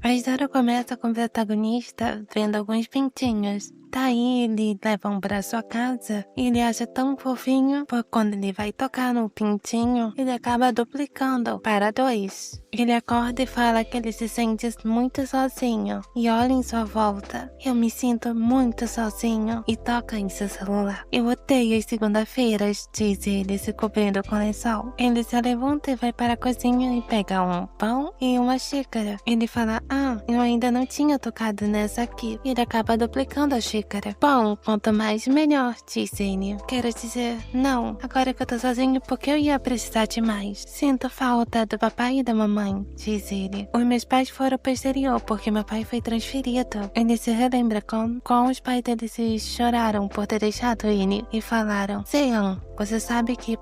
A história começa com o protagonista vendo alguns pintinhos. Daí ele leva um pra sua casa e ele acha tão fofinho, porque quando ele vai tocar no pintinho, ele acaba duplicando para 2. Ele acorda e fala que ele se sente muito sozinho e olha em sua volta. Eu me sinto muito sozinho e toca em seu celular. Eu odeio as segunda-feiras, diz ele, se cobrindo com lençol. Ele se levanta e vai para a cozinha e pega um pão e uma xícara. Ele fala, eu ainda não tinha tocado nessa aqui. Ele acaba duplicando a xícara. Bom, quanto mais melhor, disse ele. Quero dizer, não, agora que eu tô sozinho, porque eu ia precisar de mais. Sinto falta do papai e da mamãe, diz ele. Os meus pais foram pro exterior, porque meu pai foi transferido. Ele se relembra com os pais dele se choraram por ter deixado ele e falaram, Sean, você sabe que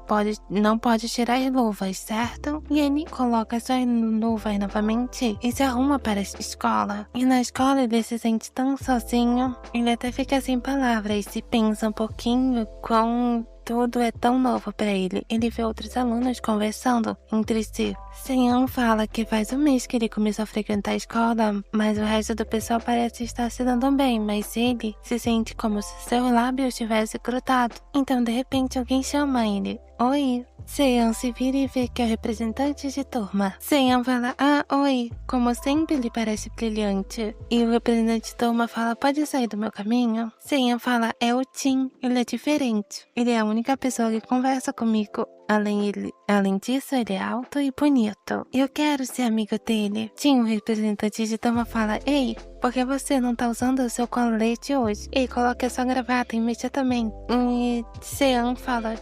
não pode tirar as luvas, certo? E ele coloca suas luvas novamente e se arruma para a escola. E na escola ele se sente tão sozinho, ele até fica sem palavras e pensa um pouquinho com tudo é tão novo para ele. Ele vê outros alunos conversando entre si. Sean fala que faz um mês que ele começou a frequentar a escola, mas o resto do pessoal parece estar se dando bem, mas ele se sente como se seus lábios tivessem grudado. Então, de repente, alguém chama ele. Oi. Sean se vira e vê que é o representante de turma. Sean fala, oi. Como sempre, ele parece brilhante. E o representante de turma fala, pode sair do meu caminho? Sean fala, é o Tim. Ele é diferente. Ele é a única pessoa que conversa comigo. Além disso, ele é alto e bonito. Eu quero ser amigo dele. Tim, o representante de turma, fala, ei, por que você não tá usando o seu colete hoje? Ei, coloque a sua gravata imediatamente. E Sean fala,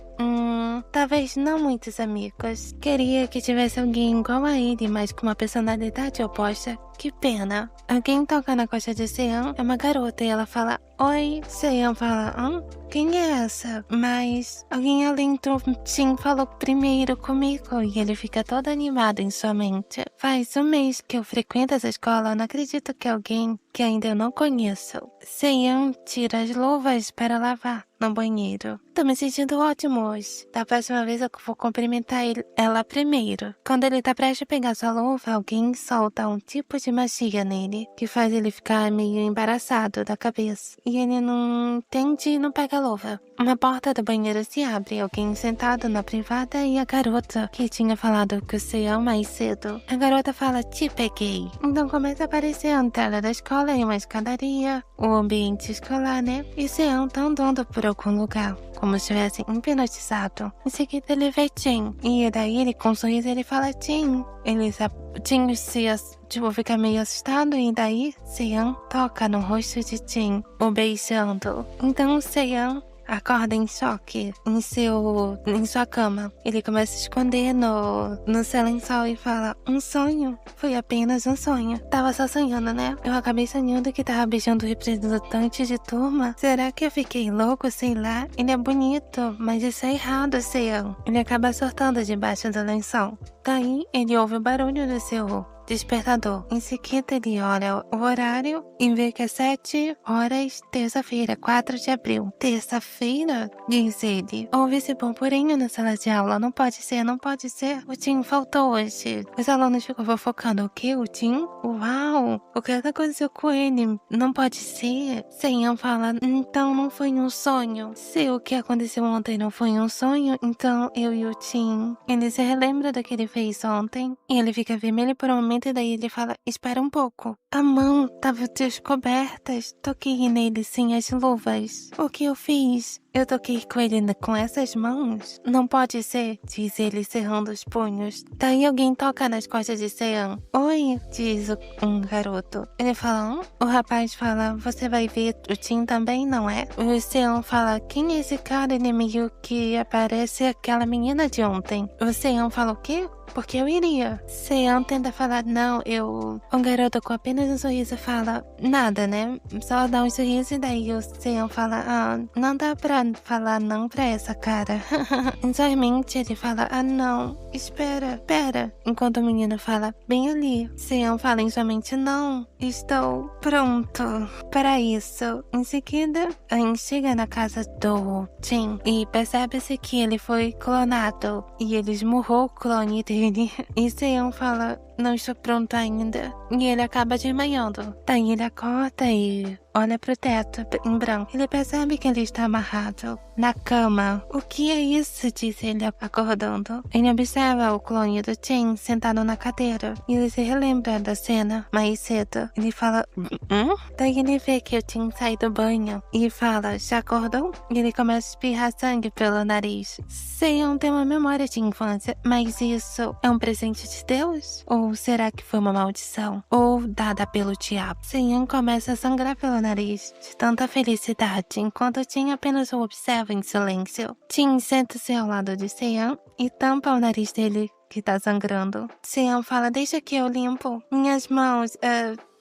talvez não muitos amigos. Queria que tivesse alguém igual a ele, mas com uma personalidade oposta. Que pena. Alguém toca na coxa de Sean, é uma garota, e ela fala, oi. Sean fala, quem é essa? Mas alguém além do Tim falou primeiro comigo, e ele fica todo animado em sua mente. Faz um mês que eu frequento essa escola, eu não acredito que alguém que ainda eu não conheço. Sean tira as luvas para lavar no banheiro. Tô me sentindo ótimo hoje. Da próxima vez eu vou cumprimentar ela primeiro. Quando ele tá prestes a pegar sua luva, alguém solta um tipo de magia nele, que faz ele ficar meio embaraçado da cabeça. E ele não entende e não pega a luva. Uma porta do banheiro se abre, alguém sentado na privada e a garota que tinha falado com o Sean mais cedo. A garota fala, te peguei. Então começa a aparecer a entrada da escola e uma escadaria, o ambiente escolar, né? E Sean tá andando por algum lugar, como se estivesse hipnotizado. Em seguida ele vê Tim, e daí ele com um sorriso ele fala Tim. Tim fica meio assustado, e daí Sean toca no rosto de Tim, o beijando. Então Sean acorda em choque em sua cama. Ele começa a esconder no seu lençol e fala, um sonho? Foi apenas um sonho. Tava só sonhando, né? Eu acabei sonhando que tava beijando o representante de turma. Será que eu fiquei louco? Sei lá. Ele é bonito, mas isso é errado, Sean. Ele acaba surtando debaixo do lençol. Daí, ele ouve o barulho do seu despertador. Em seguida, ele olha o horário e vê que é 7 horas, terça-feira, 4 de abril. Terça-feira? Diz ele. Houve esse burburinho na sala de aula. Não pode ser, não pode ser. O Tim faltou hoje. Os alunos ficam fofocando. O quê? O Tim? Uau! O que aconteceu com ele? Não pode ser. Sean fala, então não foi um sonho. Se o que aconteceu ontem não foi um sonho, então eu e o Tim. Ele se relembra do que ele fez ontem e ele fica vermelho por um momento. E daí ele fala, espera um pouco. A mão tava descobertas. Toquei nele sem as luvas. O que eu fiz? Eu toquei com ele com essas mãos? Não pode ser, diz ele cerrando os punhos. Daí alguém toca nas costas de Sean. Oi, diz um garoto. Ele fala, O rapaz fala, você vai ver o Tim também, não é? O Sean fala, quem é esse cara inimigo que aparece aquela menina de ontem? O Sean fala, o quê? Porque eu iria. Sean tenta falar, não, eu... O garoto com apenas um sorriso fala, nada, né? Só dá um sorriso e daí o Sean fala, não dá pra falar não pra essa cara. Em sua mente ele fala, não, espera. Enquanto o menino fala, bem ali. Sean fala em sua mente, não, estou pronto para isso. Em seguida, a gente chega na casa do Tim e percebe-se que ele foi clonado e ele esmurrou o clone dele. E Sean fala, não estou pronto ainda. E ele acaba desmaiando. Daí ele acorda e olha pro teto em branco. Ele percebe que ele está amarrado na cama. O que é isso? Diz ele acordando. Ele observa o clone do Tim sentado na cadeira. E ele se relembra da cena mais cedo. Ele fala, Daí ele vê que o Tim sai do banho e fala, já acordou? E ele começa a espirrar sangue pelo nariz. Seon tem uma memória de infância, mas isso é um presente de Deus? Ou será que foi uma maldição? Ou dada pelo diabo? Seon começa a sangrar pelo nariz de tanta felicidade, enquanto Tim apenas o observa em silêncio. Tim senta-se ao lado de Seon e tampa o nariz dele que tá sangrando. Seon fala, deixa que eu limpo. Minhas mãos,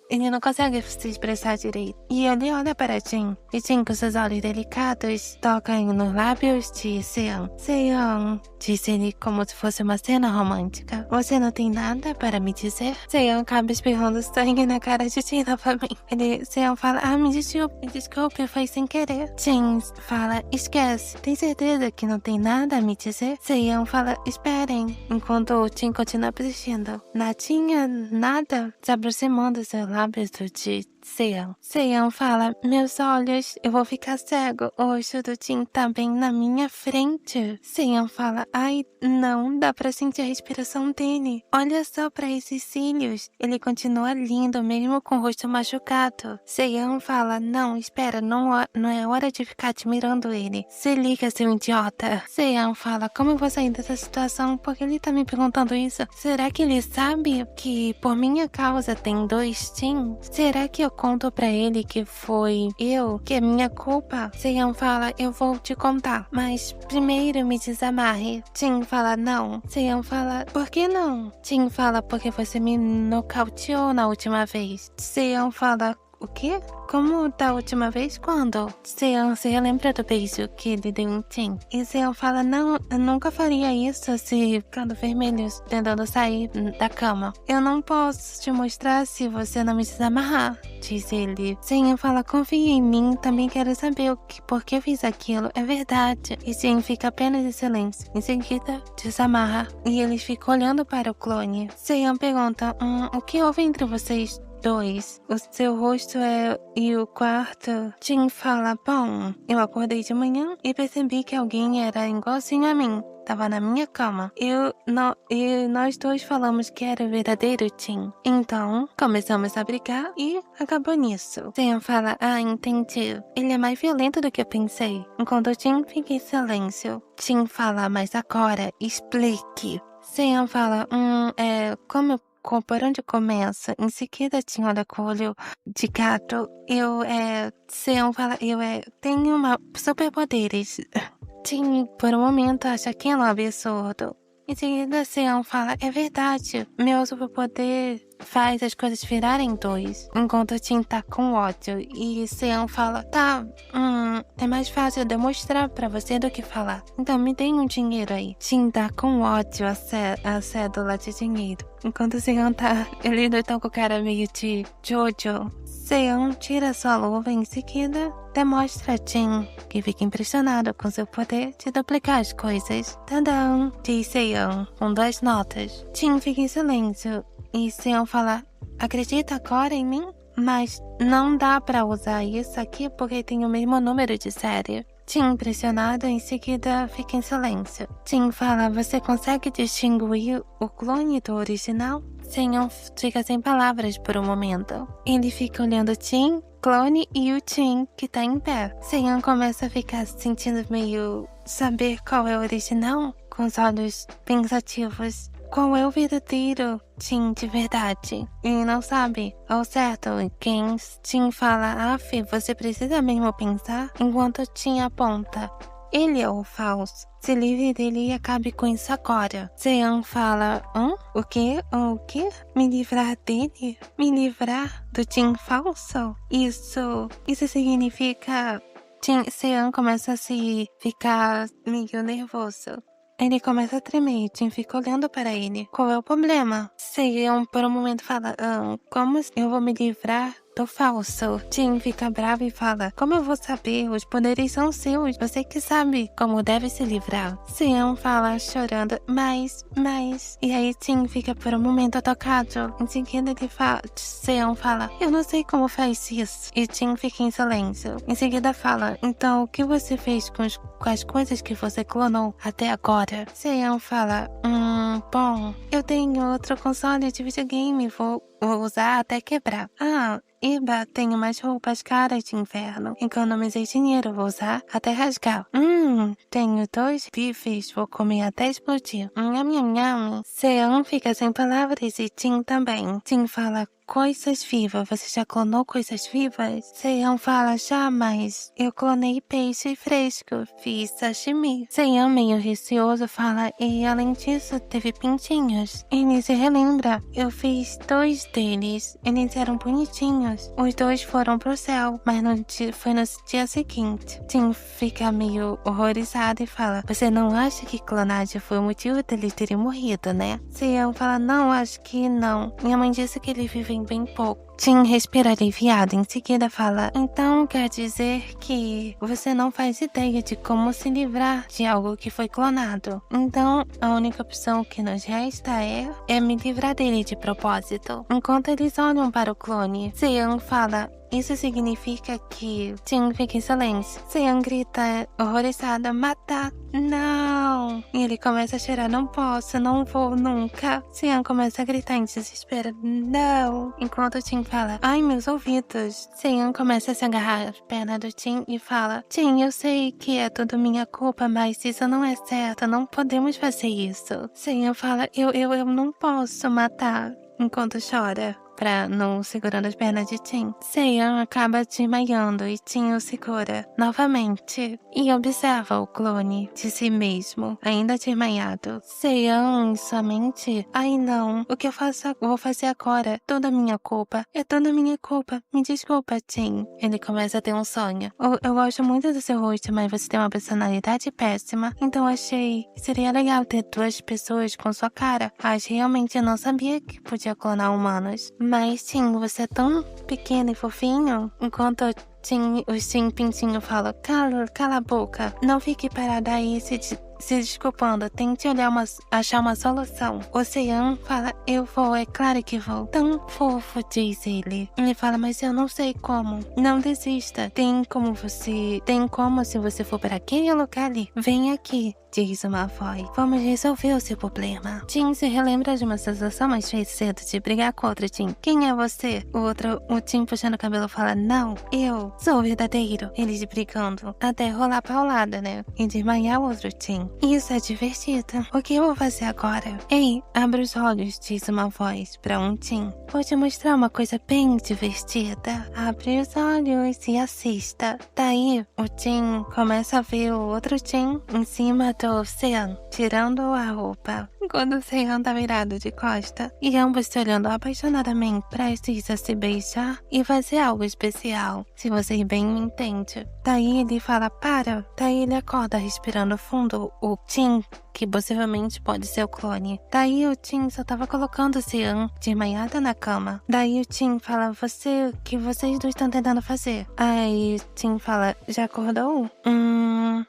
ele não consegue se expressar direito. E ele olha para Tim. E Tim, com seus olhos delicados, toca nos lábios de Seon. Seon, disse ele como se fosse uma cena romântica. Você não tem nada para me dizer? Seon acaba espirrando sangue na cara de Tim novamente. Seon fala, me desculpe, foi sem querer. Tim fala, esquece. Tem certeza que não tem nada a me dizer? Seon fala, esperem. Enquanto o Tim continua persistindo. Nadinha, nada, se aproximando dos seus lábios de Seon. Seon fala, meus olhos, eu vou ficar cego. O rosto do Tim tá bem na minha frente. Seon fala, ai, não, dá pra sentir a respiração dele. Olha só pra esses cílios. Ele continua lindo, mesmo com o rosto machucado. Seon fala, não, espera, não é hora de ficar admirando ele. Se liga, seu idiota. Seon fala, como eu vou sair dessa situação? Porque ele tá me perguntando isso. Será que ele sabe que por minha causa tem 2 Tim? Será que eu conto pra ele que foi eu, que é minha culpa? Seon fala, eu vou te contar, mas primeiro me desamarre. Tim fala, não. Seon fala, por que não? Tim fala, porque você me nocauteou na última vez. Seon fala, o quê? Como da última vez? Quando? Seon se relembra do beijo que ele deu em Tim. E Seon fala, não, eu nunca faria isso se ficando vermelhos tentando sair da cama. Eu não posso te mostrar se você não me desamarrar, diz ele. Seon fala, confia em mim, também quero saber por que eu fiz aquilo. É verdade. E Seon fica apenas em silêncio. Em seguida, desamarra. E eles ficam olhando para o clone. Seon pergunta, o que houve entre vocês 2? O seu rosto e o quarto. Tim fala, bom, eu acordei de manhã e percebi que alguém era igualzinho a mim. Tava na minha cama. E nós 2 falamos que era o verdadeiro Tim. Então, começamos a brigar e acabou nisso. Seon fala, entendi. Ele é mais violento do que eu pensei. Enquanto o Tim fica em silêncio. Tim fala, mas agora, explique. Seon fala, por onde começa? Em seguida tinha olha com olho de gato. Seon fala, tenho superpoderes. Tim, por um momento, acha aquilo um absurdo. Em seguida, Seon fala, é verdade, meu superpoder faz as coisas virarem 2, enquanto Tim tá com ódio. E Seon fala, tá, é mais fácil demonstrar pra você do que falar. Então me dê um dinheiro aí. Tim tá com ódio a cédula de dinheiro. Enquanto Seon eles dois estão com o cara meio de Jojo. Seon tira sua luva e em seguida demonstra a Tim, que fica impressionado com seu poder de duplicar as coisas. Tadã, diz Seon, com 2 notas. Tim fica em silêncio e Seon fala, acredita agora em mim? Mas não dá pra usar isso aqui porque tem o mesmo número de série. Tim, impressionado, em seguida fica em silêncio. Tim fala, você consegue distinguir o clone do original? Seon fica sem palavras por um momento. Ele fica olhando Tim, clone e o Tim, que tá em pé. Seon começa a ficar se sentindo meio saber qual é o original, com os olhos pensativos. Qual é o verdadeiro Tim de verdade? Ele não sabe ao certo quem. Tim fala, você precisa mesmo pensar, enquanto Tim aponta. Ele é o falso. Se livre dele e acabe com isso agora. Seon fala, o quê? O quê? Me livrar dele? Me livrar do Tim falso? Isso significa... Seon começa a se ficar meio nervoso. Ele começa a tremer e Tim fica olhando para ele. Qual é o problema? Seon por um momento fala, como eu vou me livrar produto falso. Tim fica bravo e fala, como eu vou saber? Os poderes são seus, você que sabe como deve se livrar. Sean fala chorando, mas... E aí Tim fica por um momento tocado. Em seguida ele fala, Sean fala, eu não sei como faz isso. E Tim fica em silêncio. Em seguida fala, então o que você fez com as coisas que você clonou até agora? Sean fala, bom, eu tenho outro console de videogame, vou usar até quebrar. Eba, tenho mais roupas caras de inverno. Economizei dinheiro, vou usar até rasgar. Tenho 2 bifes, vou comer até explodir. Nham. Sean fica sem palavras e Tim também. Tim fala, coisas vivas, você já clonou coisas vivas? Sean fala, já, mas eu clonei peixe fresco, fiz sashimi. Sean, meio receoso, fala, e além disso, teve pintinhos. Ele se relembra, eu fiz 2 deles, eles eram bonitinhos. Os 2 foram pro céu, mas foi no dia seguinte. Tim fica meio horrorizado e fala, você não acha que clonagem foi o motivo deles terem morrido, né? Sean fala, não, acho que não. Minha mãe disse que eles vivem bem pouco. Tim respira aliviado, em seguida fala, então quer dizer que você não faz ideia de como se livrar de algo que foi clonado. Então, a única opção que nos resta é me livrar dele de propósito. Enquanto eles olham para o clone, Sean fala, isso significa que Tim fica em silêncio. Sean grita horrorizada, matar, não! E ele começa a chorar, não posso, não vou nunca. Sean começa a gritar em desespero, não! Enquanto Tim fala, ai meus ouvidos. Sean começa a se agarrar às pernas do Tim e fala, Tim, eu sei que é tudo minha culpa, mas isso não é certo, não podemos fazer isso. Sean fala, eu não posso matar, enquanto chora. Não segurando as pernas de Tim. Sean acaba desmaiando e Tim o segura novamente e observa o clone de si mesmo, ainda desmaiado. Sean em sua mente, ai não, o que eu vou fazer agora? Toda minha culpa, é toda minha culpa. Me desculpa, Tim. Ele começa a ter um sonho. Eu gosto muito do seu rosto, mas você tem uma personalidade péssima, então achei que seria legal ter 2 pessoas com sua cara. Mas realmente eu não sabia que podia clonar humanos. Mas, Tim, você é tão pequeno e fofinho. Enquanto o Tim Pintinho fala, cala a boca. Não fique parada aí se desculpando. Tente achar uma solução. O Sean fala, eu vou, é claro que vou. Tão fofo, diz ele. Ele fala, mas eu não sei como. Não desista. Tem como se você for para aquele lugar ali. Vem aqui. Diz uma voz. Vamos resolver o seu problema. Tim se relembra de uma sensação mais cedo de brigar com outro Tim. Quem é você? O Tim puxando o cabelo fala, não, eu sou o verdadeiro. Eles brigando até rolar paulada, né? E desmaiar o outro Tim. Isso é divertido. O que eu vou fazer agora? Ei, abre os olhos, diz uma voz pra um Tim. Vou te mostrar uma coisa bem divertida. Abre os olhos e assista. Daí, o Tim começa a ver o outro Tim em cima do Sean, tirando a roupa. Quando o Sean tá virado de costa e ambos se olhando apaixonadamente, prestes a se beijar e fazer algo especial, se você bem me entende. Daí ele fala, para. Daí ele acorda respirando fundo o Tim, que possivelmente pode ser o clone. Daí o Tim só tava colocando o Sean desmaiada na cama. Daí o Tim fala, o que vocês 2 estão tentando fazer? Aí o Tim fala, já acordou?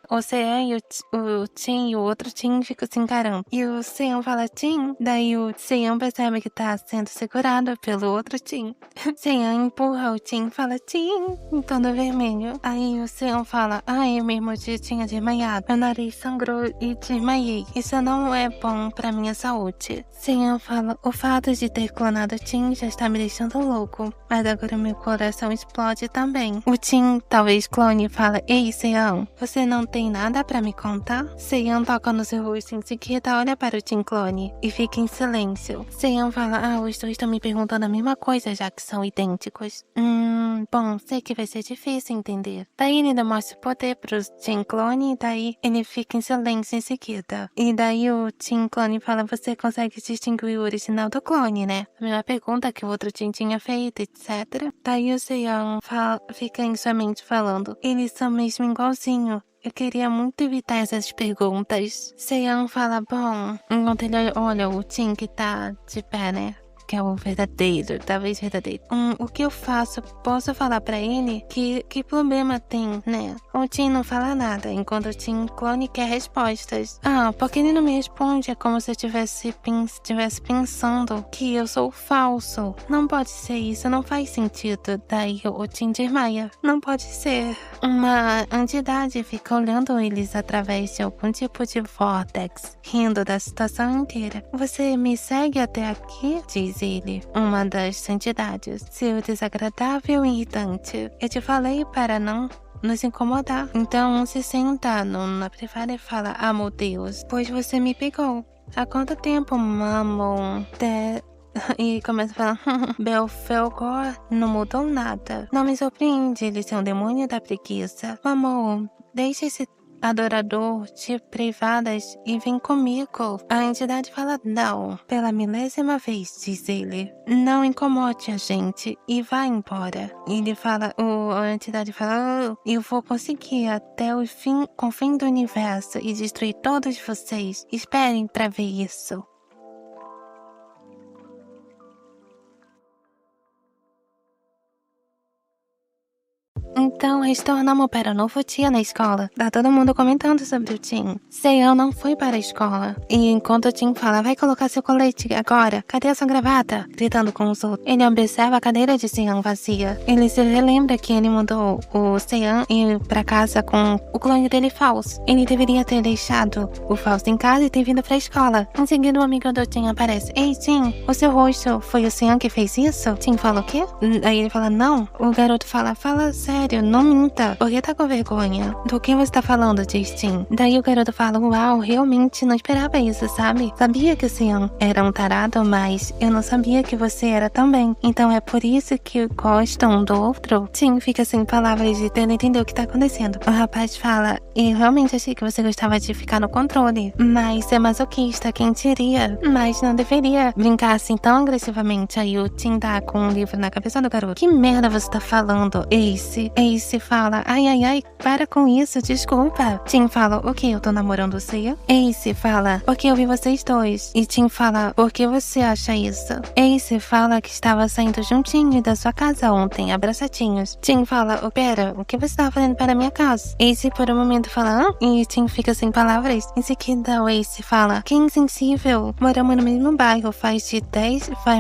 O Sean e o Tim e o outro Tim ficam se encarando. E o Sean fala, Tim. Daí o Sean percebe que tá sendo segurado pelo outro Tim. Sean empurra o Tim e fala, Tim, em todo vermelho. Aí o Sean fala, eu mesmo tinha desmaiado. Meu nariz sangrou e desmaiei. Isso não é bom pra minha saúde. Sean fala, o fato de ter clonado o Tim já está me deixando louco. Mas agora meu coração explode também. O Tim, talvez clone, fala, ei, Sean, você não tem nada pra me contar? Sean toca no seu rosto em seguida, olha para o Tim clone e fica em silêncio. Sean fala, os 2 estão me perguntando a mesma coisa, já que são idênticos. Bom, sei que vai ser difícil entender. Daí ele demonstra o poder pro Tim clone e daí ele fica em silêncio em seguida. E daí o Tim clone fala, você consegue distinguir o original do clone, né? A mesma pergunta que o outro Tim tinha feito, etc. Daí o Sean fica em sua mente falando, eles são mesmo igualzinho. Eu queria muito evitar essas perguntas. Sean fala, bom, enquanto ele olha o Tim que tá de pé, né? que é o verdadeiro, talvez verdadeiro. O que eu faço? Posso falar pra ele que problema tem, né? O Tim não fala nada, enquanto o Tim clone quer respostas. Porque ele não me responde, é como se eu estivesse pensando que eu sou falso. Não pode ser isso, não faz sentido. Daí o Tim desmaia. Não pode ser. Uma entidade fica olhando eles através de algum tipo de vórtex, rindo da situação inteira. Você me segue até aqui? Diz ele, uma das entidades. Seu desagradável e irritante. Eu te falei para não nos incomodar. Então se senta na privada e fala: meu Deus, pois você me pegou. Há quanto tempo, mamon? E começa a falar: Belfelgor não mudou nada. Não me surpreende ele ser um demônio da preguiça. Mamon, deixe esse adorador de privadas e vem comigo. A entidade fala: não. Pela milésima vez, diz ele, não incomode a gente e vá embora. Ele fala, a entidade fala: eu vou conseguir até o fim do universo e destruir todos vocês. Esperem pra ver isso. Então, retornamos para o novo dia na escola. Tá todo mundo comentando sobre o Tim. Seião não foi para a escola. E enquanto o Tim fala: vai colocar seu colete agora. Cadê a sua gravata? Gritando com os outros. Ele observa a cadeira de Seião vazia. Ele se relembra que ele mandou o Seião ir pra casa com o clone dele, Faust. Ele deveria ter deixado o Faust em casa e ter vindo pra escola. Em seguida, o amigo do Tim aparece. Ei, Tim, o seu rosto foi o Seião que fez isso? Tim fala: o quê? Aí ele fala: não. O garoto fala sério. Não minta, porque tá com vergonha. Do que você tá falando, diz Tim. Daí o garoto fala: uau, realmente não esperava isso, sabe? Sabia que o Seião era um tarado, mas eu não sabia que você era também. Então é por isso que gostam um do outro? Tim fica sem palavras e tenta entender o que tá acontecendo. O rapaz fala: eu realmente achei que você gostava de ficar no controle, mas é masoquista, quem diria? Mas não deveria brincar assim tão agressivamente. Aí o Tim tá com um livro na cabeça do garoto. Que merda você tá falando, Ace fala: ai, para com isso, desculpa. Tim fala: o que, eu tô namorando o Seiya? Ace fala: porque eu vi vocês dois. E Tim fala: por que você acha isso? Ace fala que estava saindo juntinho da sua casa ontem, abraçadinhos. Tim fala: pera, o que você estava fazendo para minha casa? Ace por um momento fala: e Tim fica sem palavras. Em seguida o Ace fala: que insensível, moramos no mesmo bairro faz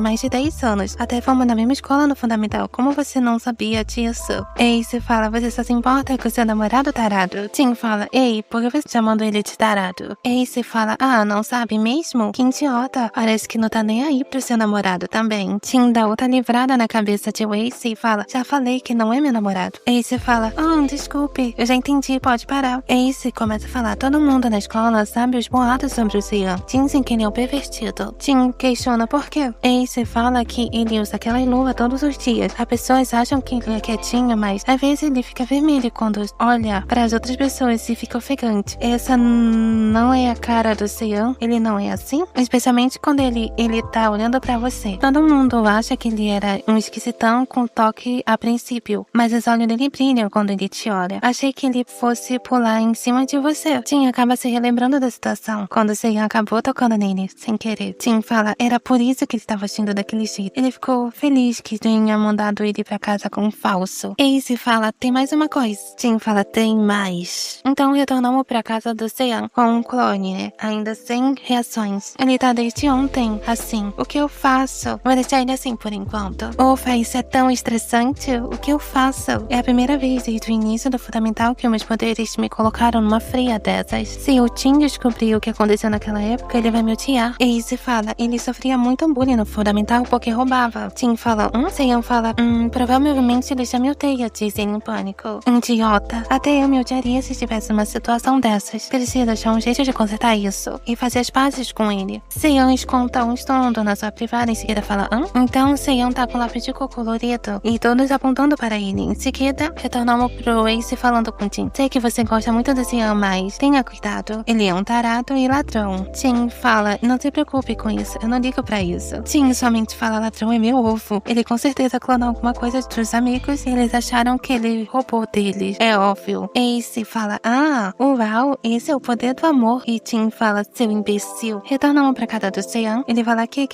mais de 10 anos. Até fomos na mesma escola no fundamental, como você não sabia disso? Ace fala: você só se importa com seu namorado tarado? Tim fala: ei, por que você tá chamando ele de tarado? Ace fala: não sabe mesmo? Que idiota, parece que não tá nem aí pro seu namorado também. Tim dá outra livrada na cabeça de Ace e fala: já falei que não é meu namorado. Ace fala: desculpe, eu já entendi, pode parar. Ace começa a falar: todo mundo na escola sabe os boatos sobre o Seiyan. Dizem que ele é um pervertido. Tim questiona por quê. Ace fala que ele usa aquela luva todos os dias. As pessoas acham que ele é quietinho, mas às vezes ele fica vermelho quando olha para as outras pessoas e fica ofegante. Essa não é a cara do Seiyan? Ele não é assim? Especialmente quando ele tá olhando pra você. Todo mundo acha que ele era um esquisitão com toque a princípio, mas os olhos dele brilham quando ele te olha. Achei que ele fosse pular em cima de você. Tim acaba se relembrando da situação, quando o Seiyan acabou tocando nele, sem querer. Tim fala: era por isso que ele estava agindo daquele jeito. Ele ficou feliz que tenha mandado ele pra casa com um falso. Ace fala: tem mais uma coisa. Tim fala: tem mais. Então retornamos pra casa do Seiyan com um clone, né? Ainda sem reações. Ele tá desde ontem, assim. O que eu faço? Vou deixar ele assim por enquanto. Ufa, isso é tão estressante. O que eu faço? É a primeira vez desde o início do fundamental que meus poderes me colocaram numa fria dessas. Se o Tim descobrir o que aconteceu naquela época, ele vai me odiar. Ace fala: ele sofria muito bullying no fundamental porque roubava. Tim fala: Seiyan fala: provavelmente ele já me odeia, diz ele em pânico. Idiota. Até eu me odiaria se estivesse numa situação dessas. Precisa achar um jeito de consertar isso e fazer as pazes com ele. Seiyan conta um estrondo na sua privada, em seguida fala: Então Seiyan tá com lápis de cor colorido e todos apontando para ele. Em seguida, retornamos pro Ace falando com Tim: sei que você gosta muito do Seiyan, mas tenha cuidado. Ele é um tarado e ladrão. Tim fala: não se preocupe com isso, eu não ligo pra isso. Tim somente fala: ladrão é meu ovo. Ele com certeza clonou alguma coisa dos amigos e eles acharam pensam que ele roubou deles. É óbvio. Ace fala, uau, esse é o poder do amor. E Tim fala, seu imbecil. Retornamos pra casa do Sean. Ele fala, que,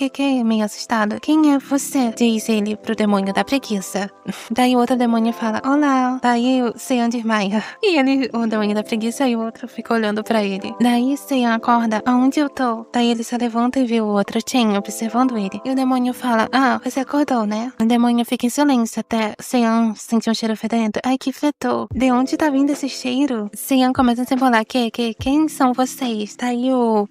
meio assustado. Quem é você? Diz ele pro demônio da preguiça. Daí o outro demônio fala, olá. Daí o Sean desmaia. E o demônio da preguiça e o outro fica olhando pra ele. Daí Sean acorda, aonde eu tô? Daí ele se levanta e vê o outro Tim observando ele. E o demônio fala, você acordou, né? O demônio fica em silêncio até Sean sentir um cheiro fedendo. Ai, que fedor. De onde tá vindo esse cheiro? Sean começa a se embolar. Quem são vocês? Daí o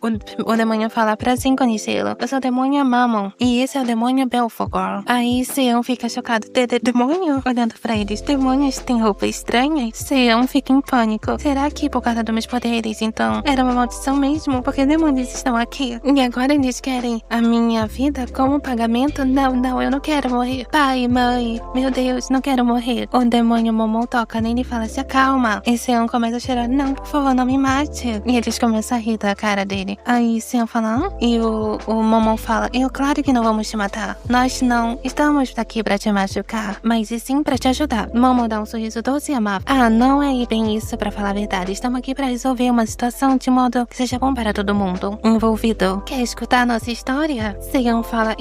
demônio fala, prazer em conhecê-lo. Eu sou o demônio Mammon. E esse é o demônio Belphegor. Aí Sean fica chocado. Demônio? Olhando pra eles. Demônios têm roupa estranha? Sean fica em pânico. Será que por causa dos meus poderes, então, era uma maldição mesmo? Porque demônios estão aqui. E agora eles querem a minha vida como pagamento? Não, eu não quero morrer. Pai, mãe, meu Deus, não quero morrer. O demônio Momon toca nele e fala, se acalma. E Sean começa a chorar, não, por favor, não me mate. E eles começam a rir da cara dele. Aí Sean fala, E o Momon fala, claro que não vamos te matar. Nós não estamos aqui pra te machucar, mas e sim pra te ajudar. Momon dá um sorriso doce e amável. Não é bem isso, pra falar a verdade. Estamos aqui pra resolver uma situação de modo que seja bom para todo mundo envolvido. Quer escutar nossa história? Sean fala,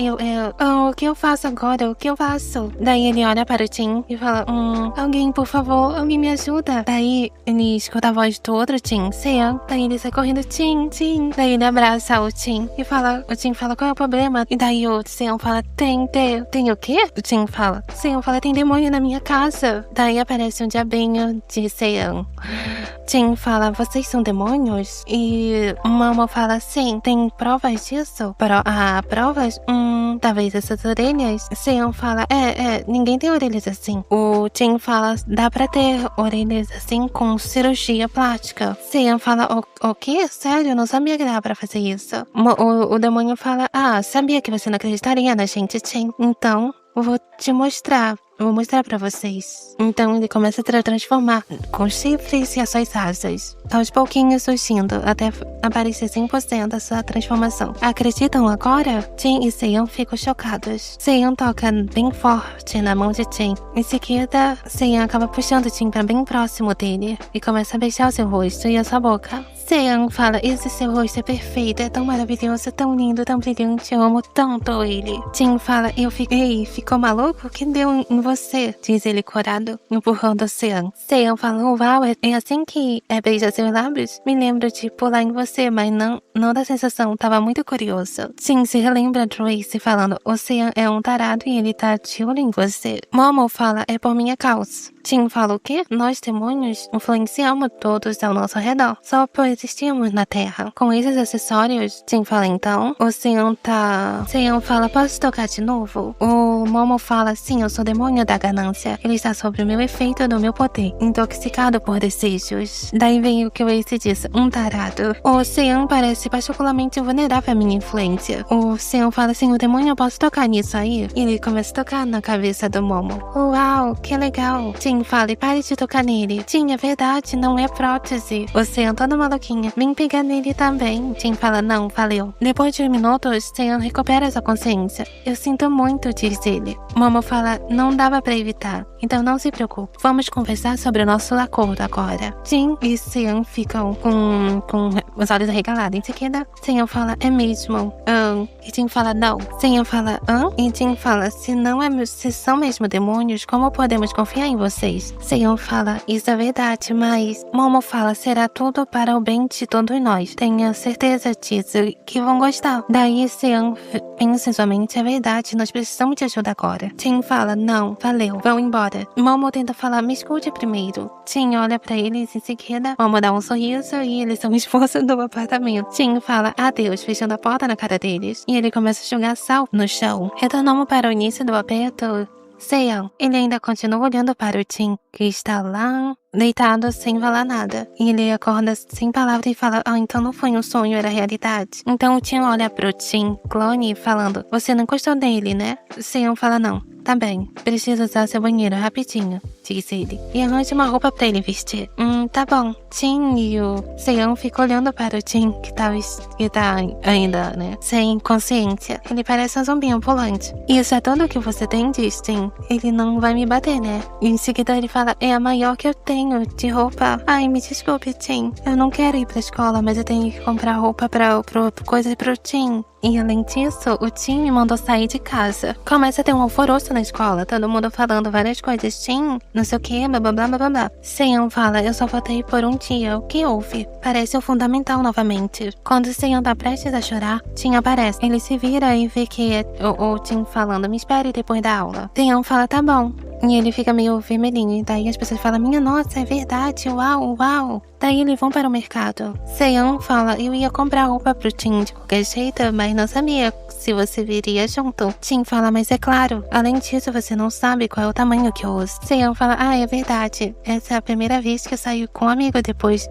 o que eu faço agora? O que eu faço? Daí ele olha para o Tim e fala, alguém, por favor, alguém me ajuda. Daí ele escuta a voz do outro Tim, Sean. Daí ele sai correndo, Tim. Daí ele abraça o Tim e fala, o Tim fala, qual é o problema? E daí o Sean fala, tem o quê? O Tim fala, Sean fala, tem demônio na minha casa. Daí aparece um diabinho de Sean. Tim fala, vocês são demônios? E Momo fala, sim, tem provas disso? Provas? Talvez essas orelhas? Sean fala, ninguém tem orelhas assim. O Tim fala, dá pra ter orelhas assim com cirurgia plástica. Sean fala, o quê? Sério? Eu não sabia que dava pra fazer isso. O demônio fala, sabia que você não acreditaria na gente, Tim. Então, eu vou te mostrar. Eu vou mostrar pra vocês. Então ele começa a transformar com chifres e as suas asas. Aos pouquinhos surgindo, até aparecer 100% da sua transformação. Acreditam agora? Tim e Sean ficam chocados. Sean toca bem forte na mão de Tim. Em seguida, Sean acaba puxando Tim pra bem próximo dele. E começa a beijar o seu rosto e a sua boca. Sean fala, esse seu rosto é perfeito, é tão maravilhoso, tão lindo, tão brilhante, eu amo tanto ele. Tim fala, ei, ficou maluco? O que deu em você? Diz ele corado, empurrando Sean. Sean fala, uau, é assim que beija seus lábios? Me lembro de pular em você, mas não da sensação, tava muito curioso. Tim se relembra de Ace falando, o Sean é um tarado e ele tá de olho em você. Momo fala, é por minha causa. Tim fala o quê? Nós, demônios, influenciamos todos ao nosso redor, só por existirmos na Terra. Com esses acessórios, Tim fala então, o Sean fala, posso tocar de novo? O Momo fala, sim, eu sou demônio da ganância. Ele está sob o meu efeito do meu poder, intoxicado por desejos. Daí vem o que o Ace disse, um tarado. O Sean parece particularmente vulnerável à minha influência. O Sean fala assim, o demônio, eu posso tocar nisso aí? E ele começa a tocar na cabeça do Momo. Uau, que legal. Tim fala, e pare de tocar nele. Tim, é verdade, não é prótese. O Sean todo maluquinho, vem pegar nele também. Tim fala, não, valeu. Depois de minutos, Sean recupera sua consciência. Eu sinto muito, diz ele. Momo fala, não dava pra evitar, então não se preocupe. Vamos conversar sobre o nosso acordo agora. Tim e Sean ficam com os olhos arregalados. Em seguida, Sean fala, é mesmo? E Tim fala, não. Sean fala, E Tim fala, se são mesmo demônios, como podemos confiar em vocês? Sean fala, isso é verdade, mas... Momo fala, será tudo para o bem de todos nós. Tenha certeza disso, que vão gostar. Daí Sean pensa em sua mente, é verdade, nós precisamos de ajuda agora. Tim fala, não, valeu, vão embora. Momo tenta falar, me escute primeiro. Tim olha pra eles em seguida, Momo dá um sorriso e eles são expulsos do apartamento. Tim fala, adeus, fechando a porta na cara deles. E ele começa a jogar sal no chão. Retornamos para o início do aperto. Sean, ele ainda continua olhando para o Tim, que está lá, deitado sem falar nada. E ele acorda sem palavra e fala, então não foi um sonho, era realidade. Então o Tim olha pro Tim, clone, falando, você não gostou dele, né? Sean fala, não. tá bem, preciso usar seu banheiro rapidinho, disse ele, e arranje uma roupa pra ele vestir. Tá bom. Tim e o Seon ficam olhando para o Tim, que tá ainda, né, sem consciência. Ele parece um zumbi ambulante. Isso é tudo que você tem, diz Tim. Ele não vai me bater, né? E em seguida ele fala, é a maior que eu tenho de roupa. Ai, me desculpe, Tim. Eu não quero ir pra escola, mas eu tenho que comprar roupa coisas pro Tim. E além disso, o Tim me mandou sair de casa. Começa a ter um alvoroço na escola, todo mundo falando várias coisas. Tim, não sei o que, blá blá blá blá blá. Seon fala, eu só voltei por um dia, o que houve? Parece o fundamental novamente. Quando Seon tá prestes a chorar, Tim aparece. Ele se vira e vê que é o Tim falando, me espere depois da aula. Seon fala, tá bom. E ele fica meio vermelhinho, e daí as pessoas falam, minha nossa, é verdade, uau, uau. Daí eles vão para o mercado. Seon fala, eu ia comprar roupa pro Tim de qualquer jeito, mas não sabia se você viria junto. Tim fala, mas é claro, além disso você não sabe qual é o tamanho que eu uso. Seon fala, é verdade, essa é a primeira vez que eu saio com um amigo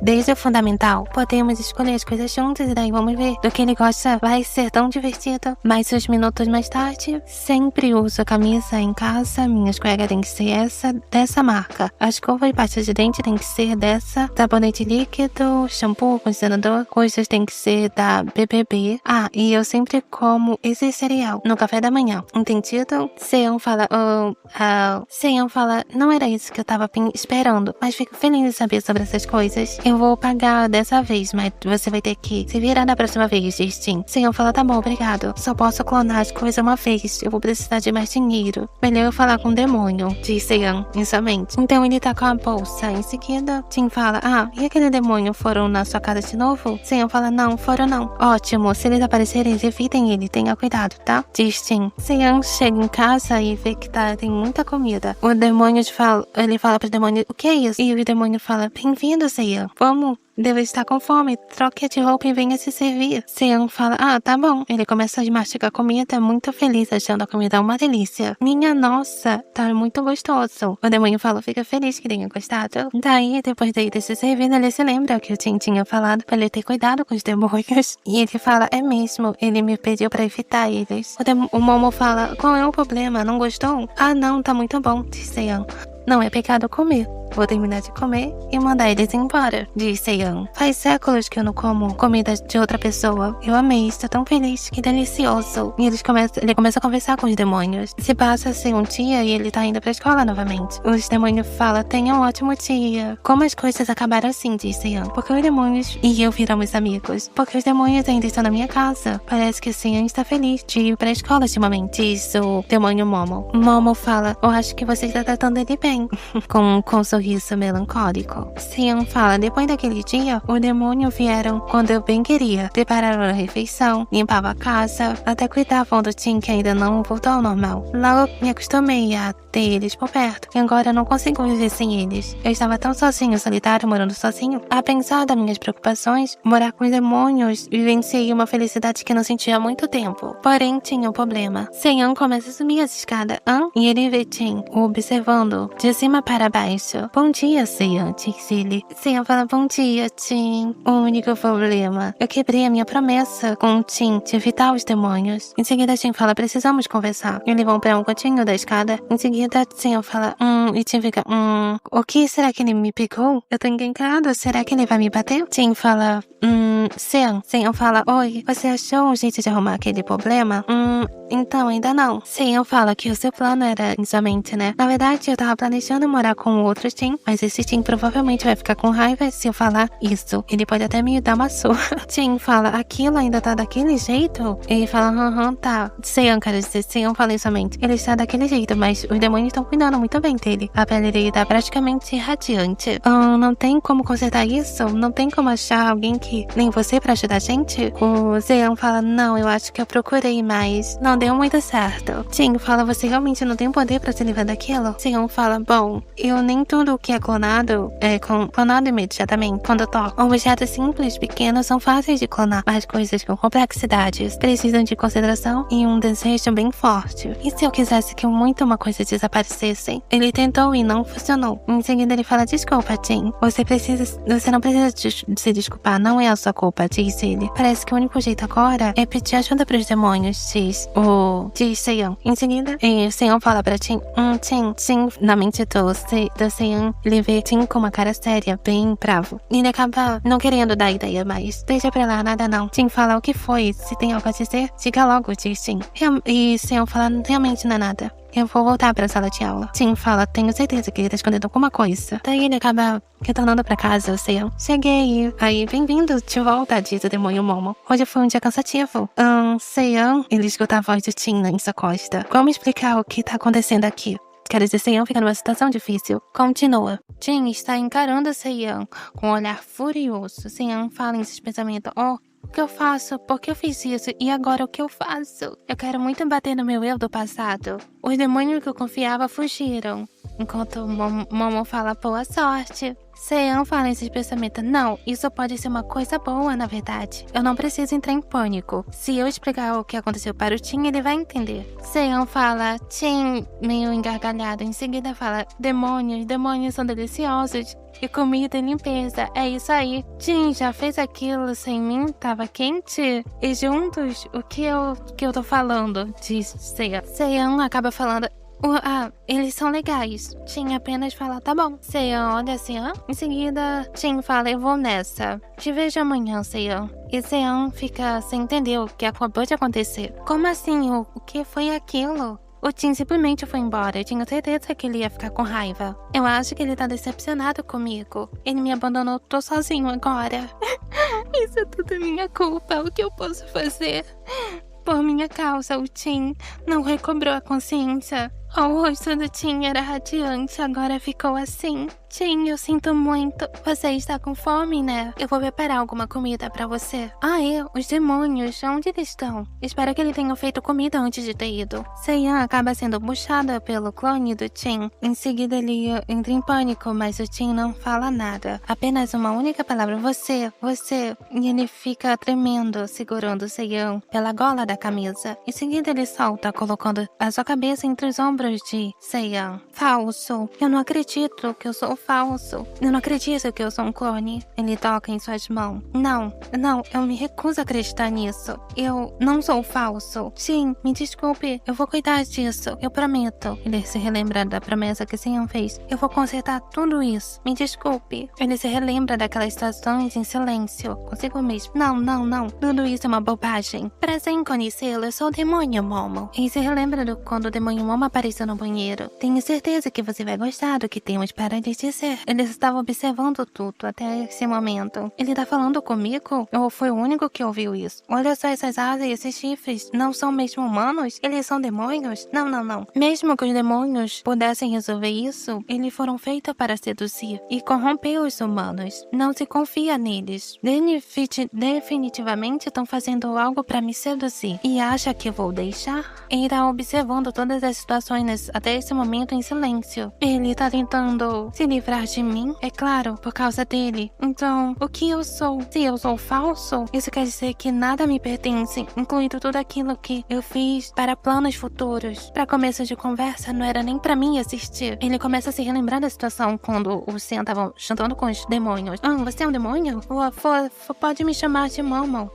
desde o fundamental. Podemos escolher as coisas juntos e daí vamos ver do que ele gosta, vai ser tão divertido. Mas uns minutos mais tarde, sempre uso a camisa em casa, minhas cuecas têm que ser dessa marca. A escova e pasta de dente tem que ser dessa, sabonete líquido, shampoo, condicionador, coisas tem que ser da BBB. E eu sempre como esse cereal no café da manhã, entendido? Seon fala, não era isso que eu tava esperando, mas fico feliz de saber sobre essas coisas. Eu vou pagar dessa vez, mas você vai ter que se virar da próxima vez, diz Tim. Seon fala, tá bom, obrigado. Só posso clonar as coisas uma vez, eu vou precisar de mais dinheiro. Melhor eu falar com o demônio, diz Seon em sua mente. Então ele tá com a bolsa. Em seguida, Tim fala, e aquele demônio foram na sua casa de novo? Seon fala, não, foram não. Ótimo, se eles aparecerem, evitem ele, tenha cuidado, tá? Diz Tim. Seon chega em casa e vê que tem muita comida. O demônio ele fala pro demônio, o que é isso? E o demônio fala, bem-vindo, Seon. Vamos. Deve estar com fome, troque de roupa e venha se servir. Seon fala, tá bom. Ele começa a mastigar a comida, muito feliz, achando a comida uma delícia. Minha nossa, tá muito gostoso. O demônio fala, fica feliz que tenha gostado. Daí, depois de se servir, ele se lembra que o Tim tinha falado pra ele ter cuidado com os demônios. E ele fala, é mesmo, ele me pediu pra evitar eles. O Momo fala, qual é o problema, não gostou? Não, tá muito bom, diz Seon. Não é pecado comer. Vou terminar de comer e mandar eles embora, diz Seon. Faz séculos que eu não como comida de outra pessoa. Eu amei, estou tão feliz, que delicioso. E ele começa a conversar com os demônios. Se passa-se um dia e ele tá indo pra escola novamente. Os demônios falam, tenha um ótimo dia. Como as coisas acabaram assim, diz Seon. Porque os demônios e eu viramos amigos. Porque os demônios ainda estão na minha casa. Parece que Seon está feliz de ir pra escola ultimamente, diz o demônio Momo. Momo fala, eu acho que você está tratando ele bem. com um sorriso melancólico. Seon fala, depois daquele dia, os demônios vieram quando eu bem queria. Prepararam a refeição, limpavam a casa, até cuidavam do Tim que ainda não voltou ao normal. Logo me acostumei a ter eles por perto, e agora eu não consigo viver sem eles. Eu estava tão sozinho, solitário, morando sozinho. A pensar das minhas preocupações, morar com os demônios, vivenciei uma felicidade que não sentia há muito tempo. Porém, tinha um problema. Seon começa a subir as escadas, e ele vê Tim o observando de cima para baixo. Bom dia, Seon, disse ele. Seon fala, bom dia, Tim. O único problema, eu quebrei a minha promessa com o Tim de evitar os demônios. Em seguida, Tim fala, precisamos conversar. Eles vão para um cantinho da escada. Em seguida, Seon fala, e Tim fica, o que será que ele me pegou? Eu tô engancado, será que ele vai me bater? Tim fala, Seon fala, oi, você achou um jeito de arrumar aquele problema? Então, ainda não. Seon fala que o seu plano era em sua mente, né? Na verdade, eu tava planejando morar com outro Tim, mas esse Tim provavelmente vai ficar com raiva se eu falar isso. Ele pode até me dar uma surra. Tim fala, aquilo ainda tá daquele jeito? Ele fala, tá. Seon, quero dizer, Seon fala em sua mente. Ele está daquele jeito, mas os demônios estão cuidando muito bem dele. A pele dele tá praticamente radiante. Não tem como consertar isso? Não tem como achar alguém que nem você pra ajudar a gente? O Seon fala, não, eu acho que eu procurei, mas não deu muito certo. Tim fala, você realmente não tem poder pra se livrar daquilo? Seon fala, bom, eu nem tudo que é clonado clonado imediatamente. Quando eu toco, objetos simples, pequenos, são fáceis de clonar, mas coisas com complexidades precisam de consideração e um desejo bem forte. E se eu quisesse que muito uma coisa desaparecesse? Ele tentou e não funcionou. Em seguida ele fala, desculpa, Tim. Você não precisa se desculpar, não é a sua culpa, diz ele. Parece que o único jeito agora é pedir ajuda pros demônios, diz diz Seiyan. Em seguida, Seiyan fala pra Tim, Tim, na mente do Seiyan, ele vê Tim com uma cara séria, bem bravo. E ele acaba não querendo dar ideia mais. Deixa pra lá, nada não. Tim fala, o que foi? Se tem algo a dizer, diga logo, diz Tim. E Seiyan fala, realmente não é nada. Eu vou voltar pra sala de aula. Tim fala, tenho certeza que ele tá escondendo alguma coisa. Daí ele acaba retornando pra casa, o Seiyan. Cheguei. Aí, bem-vindo de volta, diz o demônio Momo. Hoje foi um dia cansativo. Seiyan, ele escuta a voz de Tim em sua costa. Como explicar o que tá acontecendo aqui? Quer dizer, Seiyan fica numa situação difícil. Continua. Jin está encarando Seiyan com um olhar furioso. Seiyan fala em seus pensamentos. O que eu faço? Por que eu fiz isso? E agora o que eu faço? Eu quero muito bater no meu eu do passado. Os demônios que eu confiava fugiram. Enquanto Momo fala boa sorte. Seiyan fala em seus pensamentos. Não, isso pode ser uma coisa boa, na verdade. Eu não preciso entrar em pânico. Se eu explicar o que aconteceu para o Tim, ele vai entender. Seiyan fala, Tim, meio engargalhado. Em seguida fala, demônios são deliciosos. E comida e limpeza, é isso aí. Tim já fez aquilo sem mim, tava quente. E juntos, o que eu tô falando? Diz Seiyan. Seiyan acaba falando, eles são legais. Tim apenas fala, tá bom. Seiyan olha assim, Em seguida, Tim fala, eu vou nessa. Te vejo amanhã, Seiyan. E Seiyan fica sem entender o que acabou de acontecer. Como assim? O que foi aquilo? O Tim simplesmente foi embora. Eu tinha certeza que ele ia ficar com raiva. Eu acho que ele tá decepcionado comigo. Ele me abandonou, tô sozinho agora. Isso é tudo minha culpa. O que eu posso fazer? Por minha causa, o Tim não recobrou a consciência. O rosto do Tim era radiante, agora ficou assim. Tim, eu sinto muito. Você está com fome, né? Eu vou preparar alguma comida pra você. Os demônios, onde eles estão? Espero que ele tenha feito comida antes de ter ido. Seiyan acaba sendo puxada pelo clone do Tim. Em seguida, ele entra em pânico, mas o Tim não fala nada. Apenas uma única palavra, você. E ele fica tremendo, segurando Seiyan pela gola da camisa. Em seguida, ele solta, colocando a sua cabeça entre os ombros de Seiyan. Falso. Eu não acredito que eu sou falso. Eu não acredito que eu sou um clone. Ele toca em suas mãos. Não, eu me recuso a acreditar nisso. Eu não sou falso. Sim, me desculpe. Eu vou cuidar disso. Eu prometo. Ele se relembra da promessa que Seiyan fez. Eu vou consertar tudo isso. Me desculpe. Ele se relembra daquelas situações em silêncio. Consigo mesmo. Não. Tudo isso é uma bobagem. Prazer em conhecê-lo. Eu sou o demônio Momo. Ele se relembra de quando o demônio Momo apareceu no banheiro. Tenho certeza que você vai gostar do que temos para lhe dizer. Ele estava observando tudo até esse momento. Ele tá falando comigo? Ou foi o único que ouviu isso? Olha só essas asas e esses chifres. Não são mesmo humanos? Eles são demônios? Não. Mesmo que os demônios pudessem resolver isso, eles foram feitos para seduzir e corromper os humanos. Não se confia neles. Definitivamente estão fazendo algo para me seduzir. E acha que eu vou deixar? Ele tá observando todas as situações até esse momento em silêncio. Ele tá tentando se livrar de mim, é claro, por causa dele. Então, o que eu sou? Se eu sou falso, isso quer dizer que nada me pertence, incluindo tudo aquilo que eu fiz para planos futuros. Para começo de conversa, não era nem pra mim assistir. Ele começa a se relembrar da situação quando o Sen tava jantando com os demônios. Você é um demônio? Pode me chamar de Momo.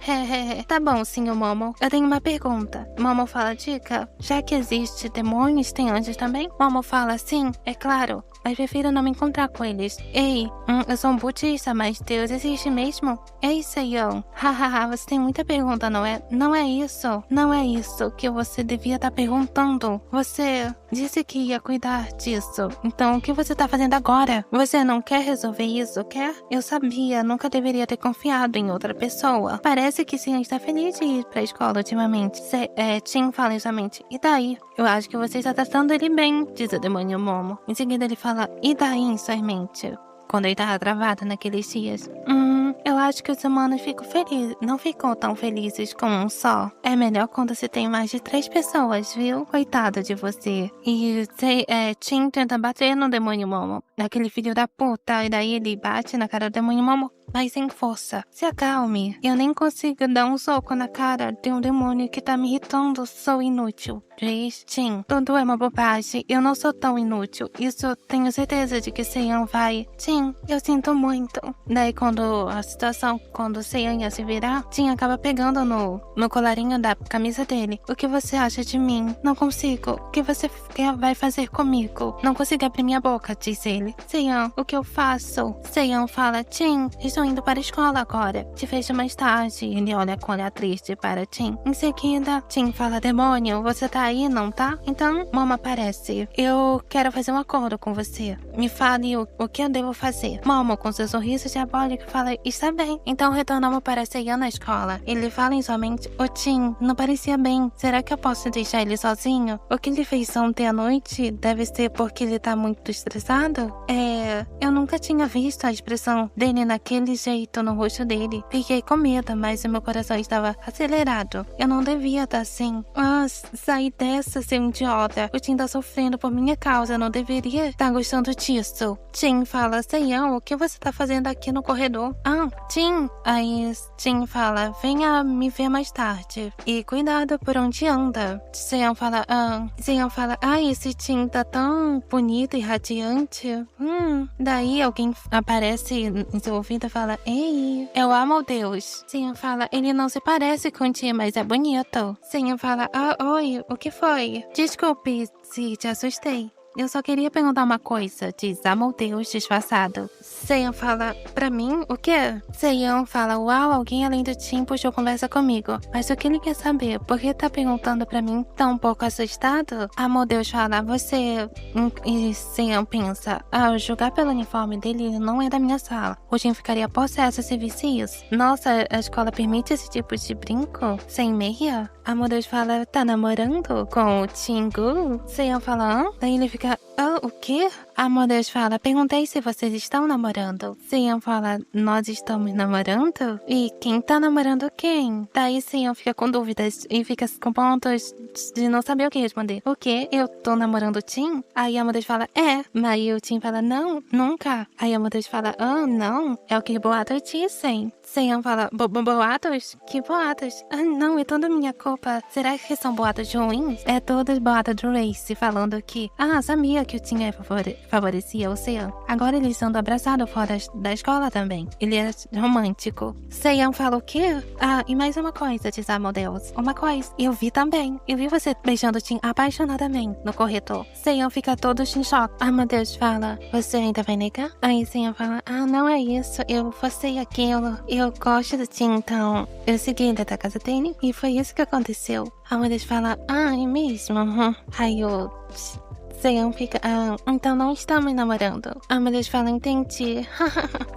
Tá bom, senhor Momo. Eu tenho uma pergunta. Momo fala, dica, já que existe demônios, tem anjos também? Momo fala, sim, é claro, mas prefiro não me encontrar com eles. Ei, eu sou um budista, mas Deus existe mesmo? Ei, Seiyan. Hahaha, você tem muita pergunta, não é? Não é isso que você devia estar perguntando. Você disse que ia cuidar disso. Então, o que você tá fazendo agora? Você não quer resolver isso, quer? Eu sabia, nunca deveria ter confiado em outra pessoa. Parece que Seiyan está feliz de ir pra escola ultimamente. Tim fala justamente, e daí? Eu acho que você está tratando ele bem, diz o demônio Momo. Em seguida ele fala, e daí em sua mente? Quando ele tava travado naqueles dias. Eu acho que os humanos não ficam tão felizes com um só. É melhor quando se tem mais de 3 pessoas, viu? Coitado de você. E Tim tenta bater no demônio Momo, naquele filho da puta, e daí ele bate na cara do demônio Momo. mas sem força. Se acalme. Eu nem consigo dar um soco na cara de um demônio que tá me irritando. Sou inútil. Diz Tim. Tudo é uma bobagem. Eu não sou tão inútil. Isso tenho certeza de que Seiyan vai. Tim, eu sinto muito. Daí quando Seiyan ia se virar, Tim acaba pegando no colarinho da camisa dele. O que você acha de mim? Não consigo. O que você vai fazer comigo? Não consigo abrir minha boca, diz ele. Seiyan, o que eu faço? Seiyan fala, Tim, estou indo para a escola agora. Te vejo mais tarde. Ele olha com olhar triste para Tim. Em seguida, Tim fala, demônio, você tá aí, não tá? Então, Momo aparece. Eu quero fazer um acordo com você. Me fale o que eu devo fazer. Momo, com seu sorriso diabólico, fala, está bem. Então retornamos para Seiyan na escola. Ele fala em sua mente, ô Tim, não parecia bem. Será que eu posso deixar ele sozinho? O que ele fez ontem à noite deve ser porque ele tá muito estressado? Eu nunca tinha visto a expressão dele naquele jeito no rosto dele. Fiquei com medo, mas o meu coração estava acelerado. Eu não devia estar assim. Saí dessa, seu idiota. O Tim tá sofrendo por minha causa. Eu não deveria estar gostando disso. Tim fala, Seiyan, o que você tá fazendo aqui no corredor? Tim. Aí Tim fala, venha me ver mais tarde. E cuidado por onde anda. Seiyan fala, esse Tim tá tão bonito e radiante. Daí alguém aparece em seu ouvido e fala, ei, eu amo o Deus. Seiyan fala, ele não se parece com o Tim, mas é bonito. Seiyan fala, oi, o que foi? Desculpe se te assustei. Eu só queria perguntar uma coisa, diz Amalteus disfarçado. Seiyan fala, pra mim, o quê? Seiyan fala, uau, alguém além do Tim puxou conversa comigo. Mas o que ele quer saber? Por que tá perguntando pra mim? Tá um pouco assustado? Amalteus fala, você... E Seiyan pensa, julgar pelo uniforme dele, ele não é da minha sala. O Tim ficaria possesso se visse isso. Nossa, a escola permite esse tipo de brinco? Sem meia? Amalteus fala, tá namorando com o Tingu? Seiyan fala, Daí ele fica, o quê? Amalteus fala, perguntei se vocês estão namorando. Seiyan fala, nós estamos namorando? E quem tá namorando quem? Daí Seiyan fica com dúvidas e fica com pontos de não saber o que responder. O quê? Eu tô namorando o Tim? Aí Amalteus fala, mas o Tim fala, não, nunca. Aí Amalteus fala, não, é o que boatos dizem. Seiyan fala, boatos? Que boatos? Não, é toda minha culpa. Será que são boatos ruins? É todos boatos do Race falando que, sabia que o Tim favorecia o Seiyan. Agora eles são abraçados fora da escola também. Ele é romântico. Seiyan fala o quê? E mais uma coisa, diz Amalteus. Uma coisa, eu vi também. Eu vi você beijando o Tim apaixonadamente no corredor. Seiyan fica todo em choque. Amalteus fala, você ainda vai negar? Aí Seiyan fala, não é isso. Eu forcei aquilo. Eu gosto do Tim, então eu segui ele até a casa dele e foi isso que aconteceu. Amalteus fala, é mesmo? Aí o Seiyan fica, então não estamos namorando. Amalteus fala, entendi.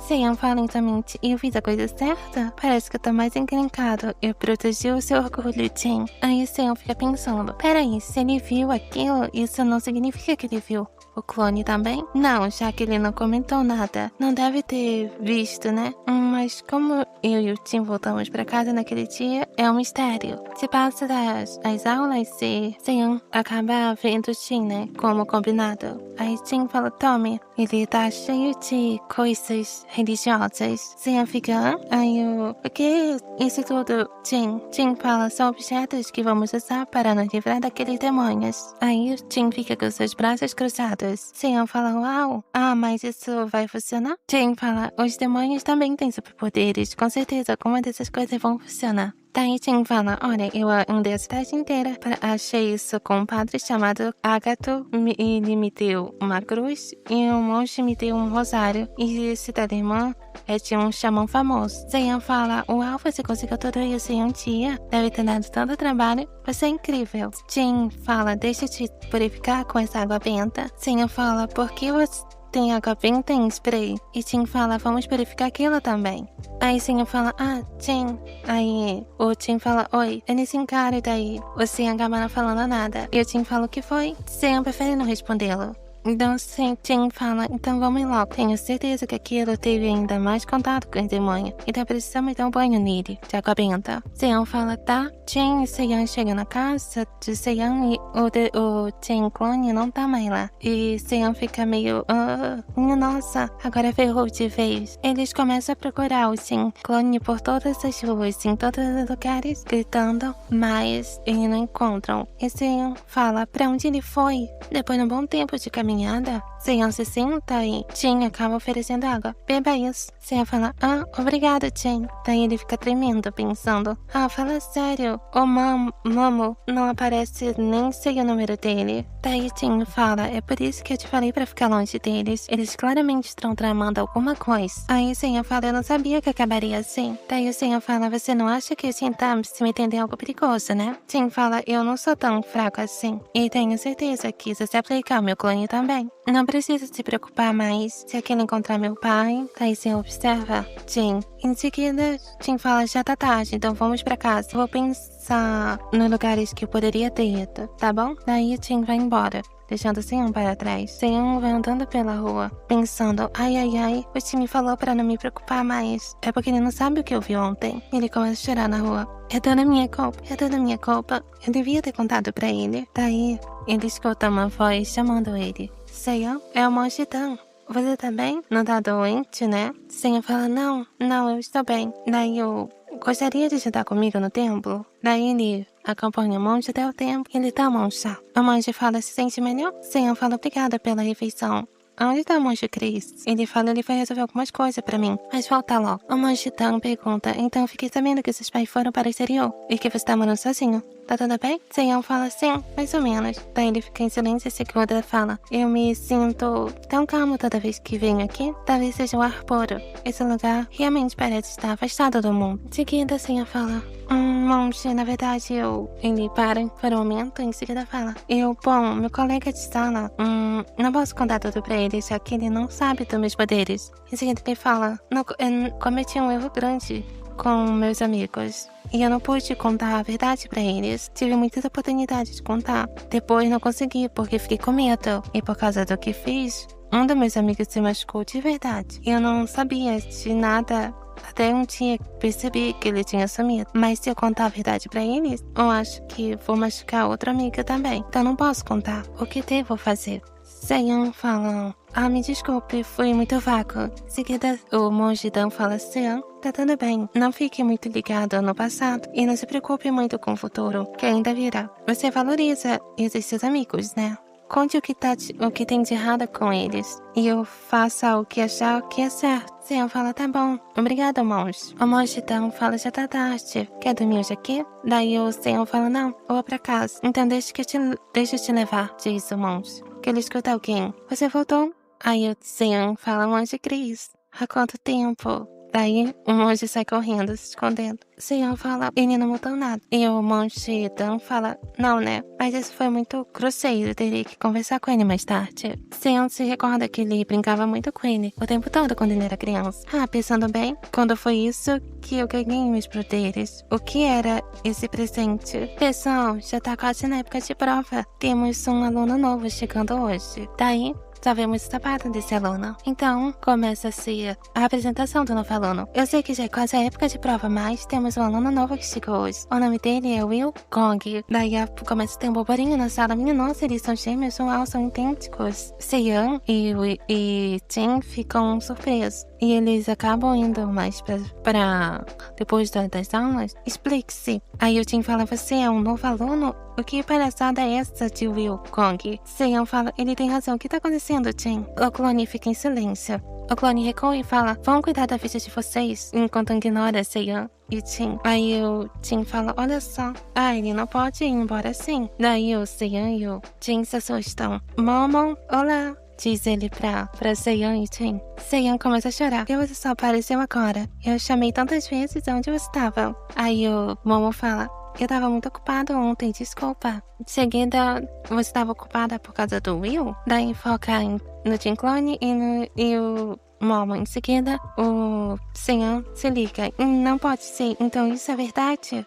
Seiyan fala lentamente, eu fiz a coisa certa? Parece que eu tô mais encrencado. Eu protegi o seu orgulho, Tim. Aí Seiyan fica pensando, peraí, se ele viu aquilo, isso não significa que ele viu o clone também? Não, já que ele não comentou nada. Não deve ter visto, né? Mas como eu e o Tim voltamos pra casa naquele dia, é um mistério. Se passa as aulas e Seiyan acaba vendo o Tim, né? Como combinado. Aí Tim fala, Tommy, ele tá cheio de coisas religiosas. Seiyan fica, o que isso tudo, Tim? Tim fala, são objetos que vamos usar para nos livrar daqueles demônios. Aí o Tim fica com seus braços cruzados. Seiyan fala, uau, mas isso vai funcionar? Tim fala, os demônios também têm superpoderes, com certeza alguma dessas coisas vão funcionar. Daí Tim fala, olha, eu andei a cidade inteira, achei isso com um padre chamado Agato, ele me deu uma cruz e um monge me deu um rosário, e esse talismã é de um xamã famoso. Seiyan fala, uau, você conseguiu tudo isso em um dia? Deve ter dado tanto trabalho, você é incrível. Tim fala, deixa eu te purificar com essa água benta. Seiyan fala, por que você tem água benta em spray? E Tim fala, vamos purificar aquilo também. Aí Seiyan fala, Tim. Aí o Tim fala, oi. Ele se encara e daí o Seiyan acaba não falando nada. E o Tim fala, o que foi? Seiyan prefere não respondê-lo. Então Tim fala, então vamos logo. Tenho certeza que aquilo teve ainda mais contato com o demônio. Então precisamos dar um banho nele. Já comenta. Seon fala, tá. Jin e Seon chegam na casa de Seon e o Jin clone não tá mais lá. E Seon fica meio, minha nossa, agora ferrou de vez. Eles começam a procurar o Jin clone por todas as ruas, em todos os lugares, gritando, mas eles não encontram. E Seon fala, pra onde ele foi? Depois de um bom tempo de caminhada, Seon se senta e Jin acaba oferecendo água. Beba isso. Seon fala, obrigada, Jin. Daí ele fica tremendo, pensando, fala sério. O Momo não aparece, nem sei o número dele. Daí Jin fala, é por isso que eu te falei pra ficar longe deles. Eles claramente estão tramando alguma coisa. Aí Seon fala, eu não sabia que acabaria assim. Daí o Seon fala, você não acha que o Jin tá se metendo em algo perigoso, né? Jin fala, eu não sou tão fraco assim. E tenho certeza que se aplicar ao meu clone também. Não precisa se preocupar mais se aquele encontrar meu pai. Daí Seon observa Jin. Em seguida, Jin fala, já tá tarde, então vamos pra casa. Vou pensar nos lugares que eu poderia ter ido, tá bom? Daí Jin vai embora, deixando Seon para trás. Seon vai andando pela rua, pensando, ai, o Jin me falou para não me preocupar mais. É porque ele não sabe o que eu vi ontem. Ele começa a chorar na rua. É toda minha culpa. Eu devia ter contado pra ele. Daí, ele escuta uma voz chamando ele. Seon, é o Monge Dan. Você tá bem? Não tá doente, né? Seon fala, não, eu estou bem. Daí eu gostaria de jantar comigo no templo. Daí ele acompanha o monge até o templo e ele toma um chá. O monge fala, se sente melhor? Seon fala, obrigada pela refeição. Onde tá o monge Chris? Ele fala, ele vai resolver algumas coisas pra mim, mas volta logo. O monge Dan pergunta, então eu fiquei sabendo que seus pais foram para o exterior e que você tá morando sozinho. Tá tudo bem? Seon fala, sim, mais ou menos. Daí ele fica em silêncio e segura fala, eu me sinto tão calmo toda vez que venho aqui. Talvez seja o ar puro. Esse lugar realmente parece estar afastado do mundo. Em seguida, Seon fala, monge, na verdade ele para por um momento, em seguida fala, bom, meu colega de sala, não posso contar tudo pra ele, já que ele não sabe dos meus poderes. Em seguida ele fala, eu cometi um erro grande com meus amigos. E eu não pude contar a verdade pra eles. Tive muitas oportunidades de contar. Depois não consegui, porque fiquei com medo. E por causa do que fiz, um dos meus amigos se machucou de verdade. Eu não sabia de nada até um dia percebi que ele tinha sumido. Mas se eu contar a verdade pra eles, eu acho que vou machucar outra amiga também. Então não posso contar. O que devo fazer? Seon fala, me desculpe, fui muito vago. Em seguida, o monge Dan fala, Seon, tá tudo bem. Não fique muito ligado no passado e não se preocupe muito com o futuro, que ainda virá. Você valoriza esses seus amigos, né? Conte o que tem de errado com eles. E eu faça o que achar que é certo. Seon fala, tá bom. Obrigada, monge. O monge Dan fala, já tá tarde. Quer dormir hoje aqui? Daí o Seon fala, não, eu vou pra casa. Então deixa eu te levar, diz o monge. Que ele escuta alguém. Você voltou? Aí o Seon fala, monge Chris, há quanto tempo? Daí o monge sai correndo, se escondendo. Seon fala, ele não mudou nada. E o monge Dan fala, não, né? Mas isso foi muito grosseiro, teria que conversar com ele mais tarde. Seon se recorda que ele brincava muito com ele o tempo todo quando ele era criança. Pensando bem, quando foi isso que eu ganhei meus poderes? O que era esse presente? Pessoal, já tá quase na época de prova. Temos um aluno novo chegando hoje. Daí, sabemos o sapato desse aluno. Então, começa-se a apresentação do novo aluno. Eu sei que já é quase a época de prova, mas temos um aluno novo que chegou hoje. O nome dele é Will Gong. Daí começa a ter um burburinho na sala. Minha nossa, eles são gêmeos, são idênticos. Seon e Jin ficam surpresos. E eles acabam indo mais pra depois das aulas. Explique-se. Aí o Jin fala, você é um novo aluno? O que palhaçada é essa de Will Gong? Seon fala, ele tem razão. O que tá acontecendo, Jin? O clone fica em silêncio. O clone recua e fala, vão cuidar da vida de vocês, enquanto ignora Seon e Jin. Aí o Jin fala, olha só. Ele não pode ir embora assim. Daí o Seon e o Jin se assustam. Momon, olá. Diz ele pra Seon e Jin. Seon começa a chorar. Você só apareceu agora. Eu chamei tantas vezes onde você estava. Aí o Momo fala, eu tava muito ocupado ontem, desculpa. Em seguida, você estava ocupada por causa do Will? Daí foca no Jin Clone e o Momo. Em seguida, o Seon se liga. Não pode ser, então isso é verdade?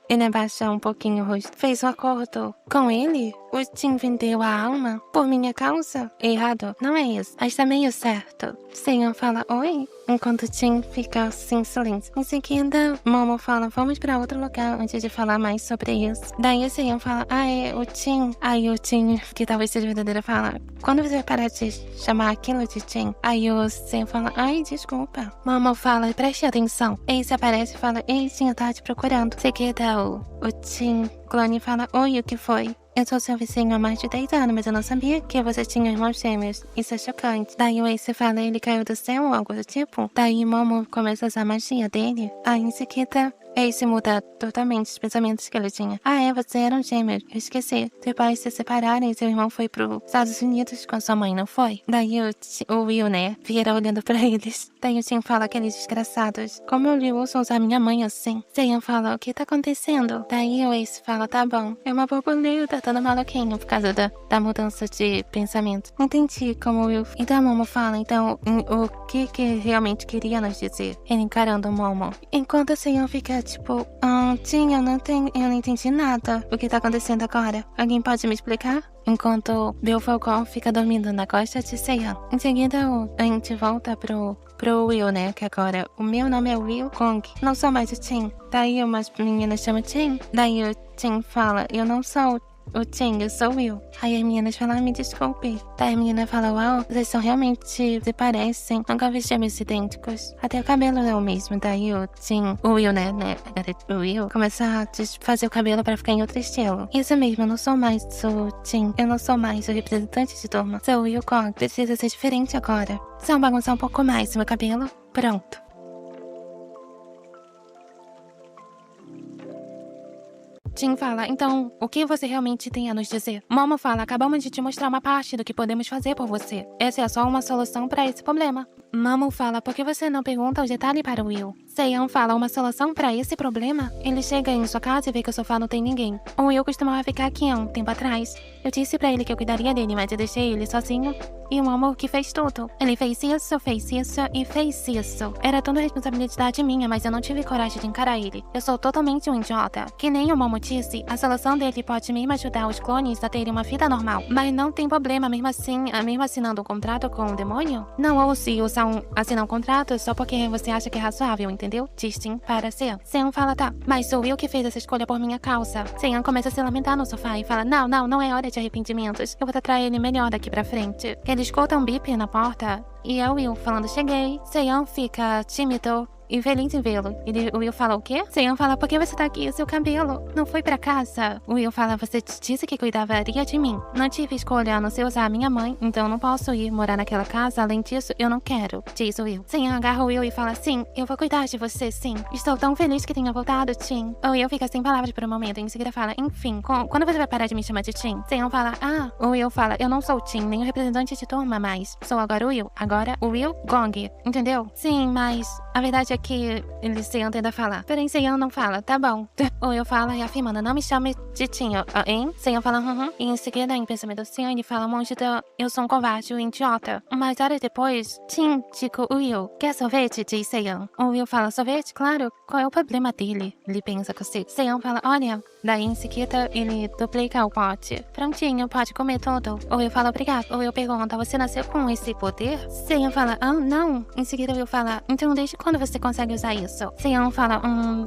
Ele abaixa um pouquinho o rosto. Fez um acordo com ele? o Tim vendeu a alma por minha causa? Errado, não é isso. Mas tá meio certo. Seiyan fala, oi? Enquanto Tim fica sem silêncio. Em seguida, Momo fala, vamos pra outro lugar antes de falar mais sobre isso. Daí o Seiyan fala, é o Tim. Aí o Tim, que talvez seja verdadeiro, fala, quando você vai parar de chamar aquilo de Tim? Aí o Seiyan fala, ai, desculpa. Momo fala, preste atenção. Ace aparece e fala, ei, Tim, eu tava te procurando. Em seguida, o Tim clone fala, oi, o que foi? Eu sou seu vizinho há mais de 10 anos, mas eu não sabia que você tinha irmãos gêmeos. Isso é chocante. Daí o Ace fala, ele caiu do céu ou algo do tipo. Daí Momo começa a usar a magia dele. Aí em seguida, Ace muda totalmente os pensamentos que ele tinha. Você era um gêmeo. Eu esqueci. Seus pais se separaram e seu irmão foi pros Estados Unidos com sua mãe, não foi? Daí o Will, né, vira olhando pra eles. Daí o Tim fala, aqueles desgraçados. Como eu lhe ouço usar minha mãe assim? Seiyan fala, o que tá acontecendo? Daí o Ace fala, tá bom. É uma borboleta, todo maluquinho por causa da mudança de pensamento. Entendi como o Will... Então a Momo fala, então, o que realmente queria nos dizer? Ele encarando o Momo. Enquanto o Seiyan fica tipo, Tim, eu não entendi nada. O que tá acontecendo agora? Alguém pode me explicar? Enquanto Bill Falcon fica dormindo na costa de Seiyan. Em seguida, a gente volta pro Will, né? Que agora o meu nome é Will Kong. Não sou mais o Tim. Daí umas meninas chamam Tim. Daí o Tim fala, eu não sou o Tim, eu sou o Will. Aí as meninas falam, me desculpe. Daí a menina fala, uau, vocês são realmente se parecem. Nunca vi gêmeos idênticos. Até o cabelo é o mesmo. Daí o Tim, o Will, né? O Will começa a fazer o cabelo pra ficar em outro estilo. Isso mesmo, eu não sou mais o Tim. Eu não sou mais o representante de turma. Sou o Will Kong. Precisa ser diferente agora. Só bagunçar um pouco mais meu cabelo. Pronto. Tim fala, então, o que você realmente tem a nos dizer? Momo fala, acabamos de te mostrar uma parte do que podemos fazer por você. Essa é só uma solução para esse problema. Momo fala, por que você não pergunta os detalhes para o Will? Seiyan fala, uma solução para esse problema? Ele chega em sua casa e vê que o sofá não tem ninguém. O Will costumava ficar aqui há um tempo atrás. Eu disse pra ele que eu cuidaria dele, mas eu deixei ele sozinho. E o Momo que fez tudo. Ele fez isso e fez isso. Era tudo responsabilidade minha, mas eu não tive coragem de encarar ele. Eu sou totalmente um idiota. Que nem o Momo disse, a solução dele pode mesmo ajudar os clones a terem uma vida normal. Mas não tem problema, mesmo assim, mesmo assinando um contrato com o demônio? Não ouse assinar um contrato só porque você acha que é razoável, entendeu? Diz sim para Seiyan. Seiyan fala, tá, mas sou eu que fiz essa escolha por minha causa. Seiyan começa a se lamentar no sofá e fala, não é hora de arrependimentos. Eu vou tratar ele melhor daqui pra frente. Ele escuta um bip na porta e é o Will falando, cheguei. Seiyan fica tímido e feliz em vê-lo. O Will fala, o quê? Seiyan fala, por que você tá aqui? O seu cabelo não foi pra casa. O Will fala, você disse que cuidaria de mim. Não tive escolha a não ser usar a minha mãe, então não posso ir morar naquela casa. Além disso, eu não quero, diz o Will. Seiyan agarra o Will e fala, sim, eu vou cuidar de você, sim. Estou tão feliz que tenha voltado, Tim. O Will fica sem palavras por um momento, em seguida fala, enfim, quando você vai parar de me chamar de Tim? Seiyan fala, o Will fala, eu não sou o Tim, nem o representante de turma mais. Sou agora o Will. Agora o Will Gong, entendeu? Sim, mas a verdade é que Seiyan tenta falar. Porém, Seiyan não fala, tá bom. O Will fala reafirmando, não me chame de Tim, hein? Seiyan fala, E em seguida, em pensamento do Seiyan, ele fala, monge, eu sou um covarde, um idiota. Mas horas depois, Tim, digo, Will, quer sorvete? Diz Seiyan. O Will fala, sorvete? Claro. Qual é o problema dele? Ele pensa com si. Seiyan fala, olha. Daí, em seguida, ele duplica o pote. Prontinho, pode comer tudo. O Will fala, obrigado. O Will pergunta, você nasceu com esse poder? Seiyan fala, não. Em seguida, o Will fala, então desde quando você consegue usar isso? Seiyan fala,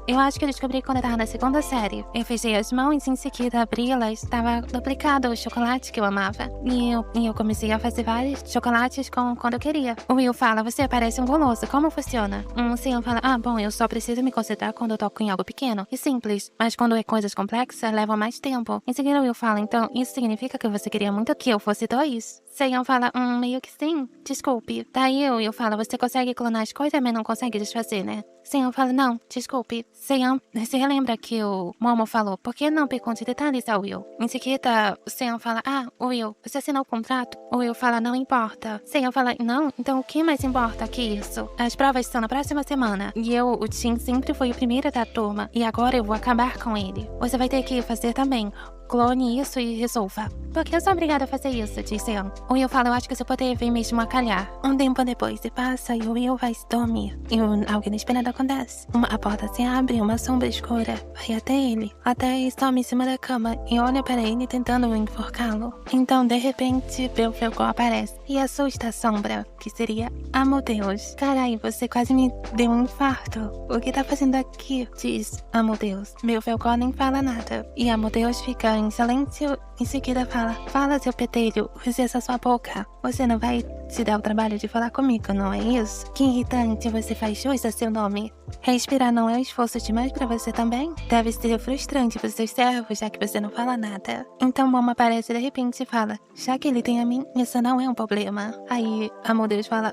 eu acho que eu descobri quando eu tava na segunda série. Eu fechei as mãos e em seguida abri-las. Estava duplicado o chocolate que eu amava. E eu comecei a fazer vários chocolates quando eu queria. O Will fala, você parece um goloso, como funciona? Seiyan fala, bom, eu só preciso me concentrar quando eu toco em algo pequeno e simples. Mas quando é coisas complexas, leva mais tempo. Em seguida, o Will fala, então isso significa que você queria muito que eu fosse 2? Seiyan fala, meio que sim. Desculpe. Daí o Will fala, você consegue clonar as coisas, mas não consegue desfazer, né? Seiyan fala, não, desculpe. Seiyan se relembra que o Momo falou, por que não pergunte detalhes ao Will? Em seguida, o Seiyan fala, Will, você assinou o contrato? O Will fala, não importa. Seiyan fala, não? Então o que mais importa que isso? As provas são na próxima semana. E o Tim sempre foi o primeiro da turma. E agora eu vou acabar com ele. Você vai ter que fazer também. clone isso e resolva. Por que eu sou obrigada a fazer isso? Diz Sean. O Will fala, eu acho que você poderia vir mesmo a calhar. Um tempo depois se passa e o Will vai se dormir. E algo inesperado acontece. A porta se abre e uma sombra escura vai até ele. Até ele some em cima da cama e olha para ele tentando enforcá-lo. Então, de repente, Belfegor aparece e assusta a sombra, que seria Amadeus. Carai, você quase me deu um infarto. O que tá fazendo aqui? Diz Amadeus. Belfegor nem fala nada. E Amadeus fica em silêncio. Em seguida fala seu petelho, use essa sua boca. Você não vai se dar o trabalho de falar comigo, não é isso? Que irritante, você faz jus a seu nome. Respirar não é um esforço demais pra você também? Deve ser frustrante pros seus servos, já que você não fala nada. Então Momo aparece de repente e fala, já que ele tem a mim, isso não é um problema. Aí Amadeus fala,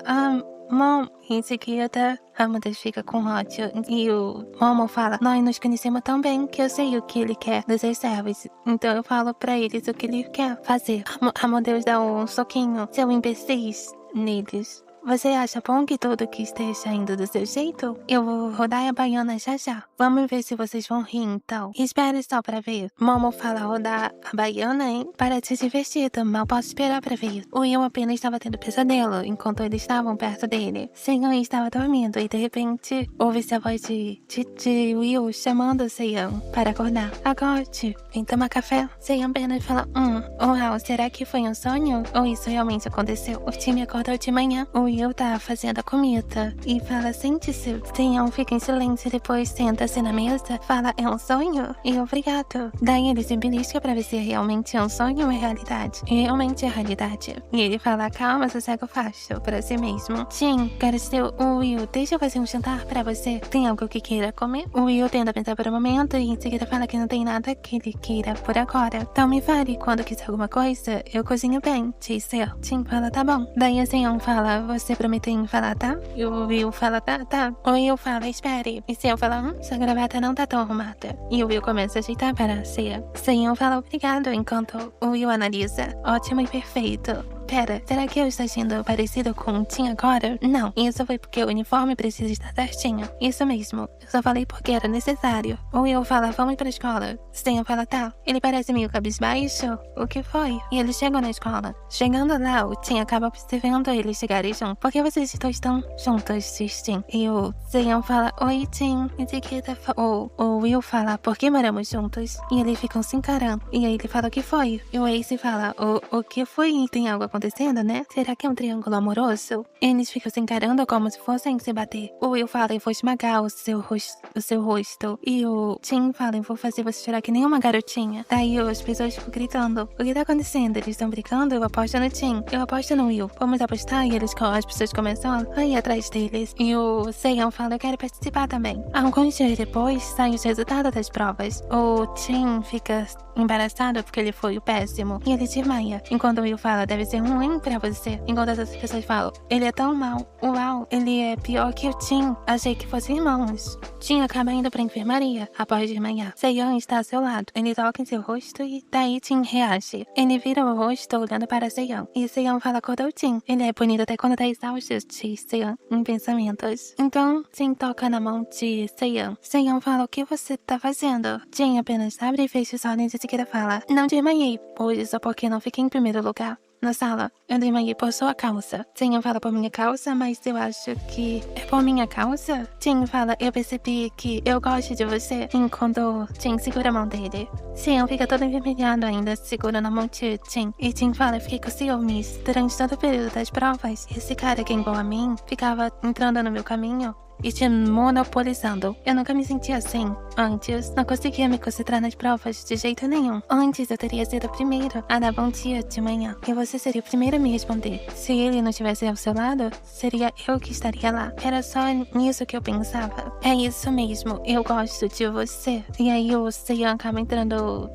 Mom, em seguida, Amadeus fica com ódio e o Momo fala, nós nos conhecemos tão bem que eu sei o que ele quer dos seus servos. Então eu falo pra eles o que ele quer fazer. Amadeus dá um soquinho, seu imbecis, neles. Você acha bom que tudo que esteja indo do seu jeito? Eu vou rodar a baiana já já. Vamos ver se vocês vão rir então. Espere só pra ver. Momo fala rodar a baiana, hein? Parece divertido, mal posso esperar pra ver. O Will apenas estava tendo pesadelo enquanto eles estavam perto dele. Seiyan estava dormindo e de repente ouve-se a voz de Will chamando Seiyan para acordar. Acorde, vem tomar café. Seiyan apenas fala, uau, será que foi um sonho? Ou isso realmente aconteceu? O time acordou de manhã. O Will tá fazendo a comida e fala, sente-se. Seiyan fica em silêncio e depois senta-se na mesa, fala, é um sonho? E obrigado. Daí ele se belisca pra ver se realmente é um sonho ou é realidade. E realmente é realidade. E ele fala, calma, sossega o facho pra si mesmo. Jin, quero ser o Will, deixa eu fazer um jantar pra você. Tem algo que queira comer? O Will tenta pensar por um momento e em seguida fala que não tem nada que ele queira por agora. Então me fale, quando quiser alguma coisa, eu cozinho bem, diz Seiyan. Jin fala, tá bom. Daí a Seiyan fala, você prometeu em falar, tá? E o Will fala, tá. O Will fala, espere. E Seiyan fala, sua gravata não tá tão arrumada. E o Will começa a ajeitar para a Seiyan. Seiyan fala obrigado, enquanto o Will analisa. Ótimo e perfeito. Pera, será que eu estou sendo parecido com o Tim agora? Não, isso foi porque o uniforme precisa estar certinho. Isso mesmo, eu só falei porque era necessário. O Will fala, vamos pra escola. Seiyan fala, tá. Ele parece meio cabisbaixo. O que foi? E eles chegam na escola. Chegando lá, o Tim acaba observando eles chegarem juntos. Por que vocês dois estão juntos, diz Tim? E o Seiyan fala, oi Tim. Em seguida, o Will fala, por que moramos juntos? E eles ficam se encarando. E aí ele fala, o que foi? E o Ace fala, o que foi? Tem algo acontecendo, né? Será que é um triângulo amoroso? Eles ficam se encarando como se fossem se bater. O Will fala, eu vou esmagar o seu rosto. E o Tim fala, eu vou fazer você chorar que nem uma garotinha. Daí as pessoas ficam gritando, o que tá acontecendo? Eles estão brincando? Eu aposto no Tim. Eu aposto no Will. Vamos apostar? E as pessoas começam a ir atrás deles. E o Seiyan fala, eu quero participar também. Alguns dias depois, saem os resultados das provas. O Tim fica embaraçado porque ele foi o péssimo. E ele desmaia. Enquanto o Will fala, deve ser ruim pra você. Enquanto as outras pessoas falam, ele é tão mal. Uau, ele é pior que o Tim. Achei que fossem irmãos. Tim acaba indo pra enfermaria após desmaiar. Seiyan está ao seu lado. Ele toca em seu rosto e daí Tim reage. Ele vira o rosto olhando para Seiyan. E Seiyan fala com o Tim. Ele é bonito até quando tá exausto, diz Seiyan em pensamentos. Então, Tim toca na mão de Seiyan. Seiyan fala, o que você tá fazendo? Tim apenas abre e fecha os olhos e seguida fala, não desmaiei, hoje só porque não fiquei em primeiro lugar. Na sala, eu desmaiei por sua causa. Seiyan fala por minha causa, mas eu acho que é por minha causa? Tim fala, eu percebi que eu gosto de você, enquanto Tim segura a mão dele. Seiyan fica todo envermelhado ainda, segurando a mão de Tim. E Tim fala, eu fiquei com ciúmes. Durante todo o período das provas, esse cara que é igual a mim, ficava entrando no meu caminho e te monopolizando. Eu nunca me senti assim. Antes, não conseguia me concentrar nas provas de jeito nenhum. Antes, eu teria sido o primeiro a dar bom dia de manhã. E você seria o primeiro a me responder. Se ele não estivesse ao seu lado, seria eu que estaria lá. Era só nisso que eu pensava. É isso mesmo, eu gosto de você. E aí o Seiyan acaba entrando,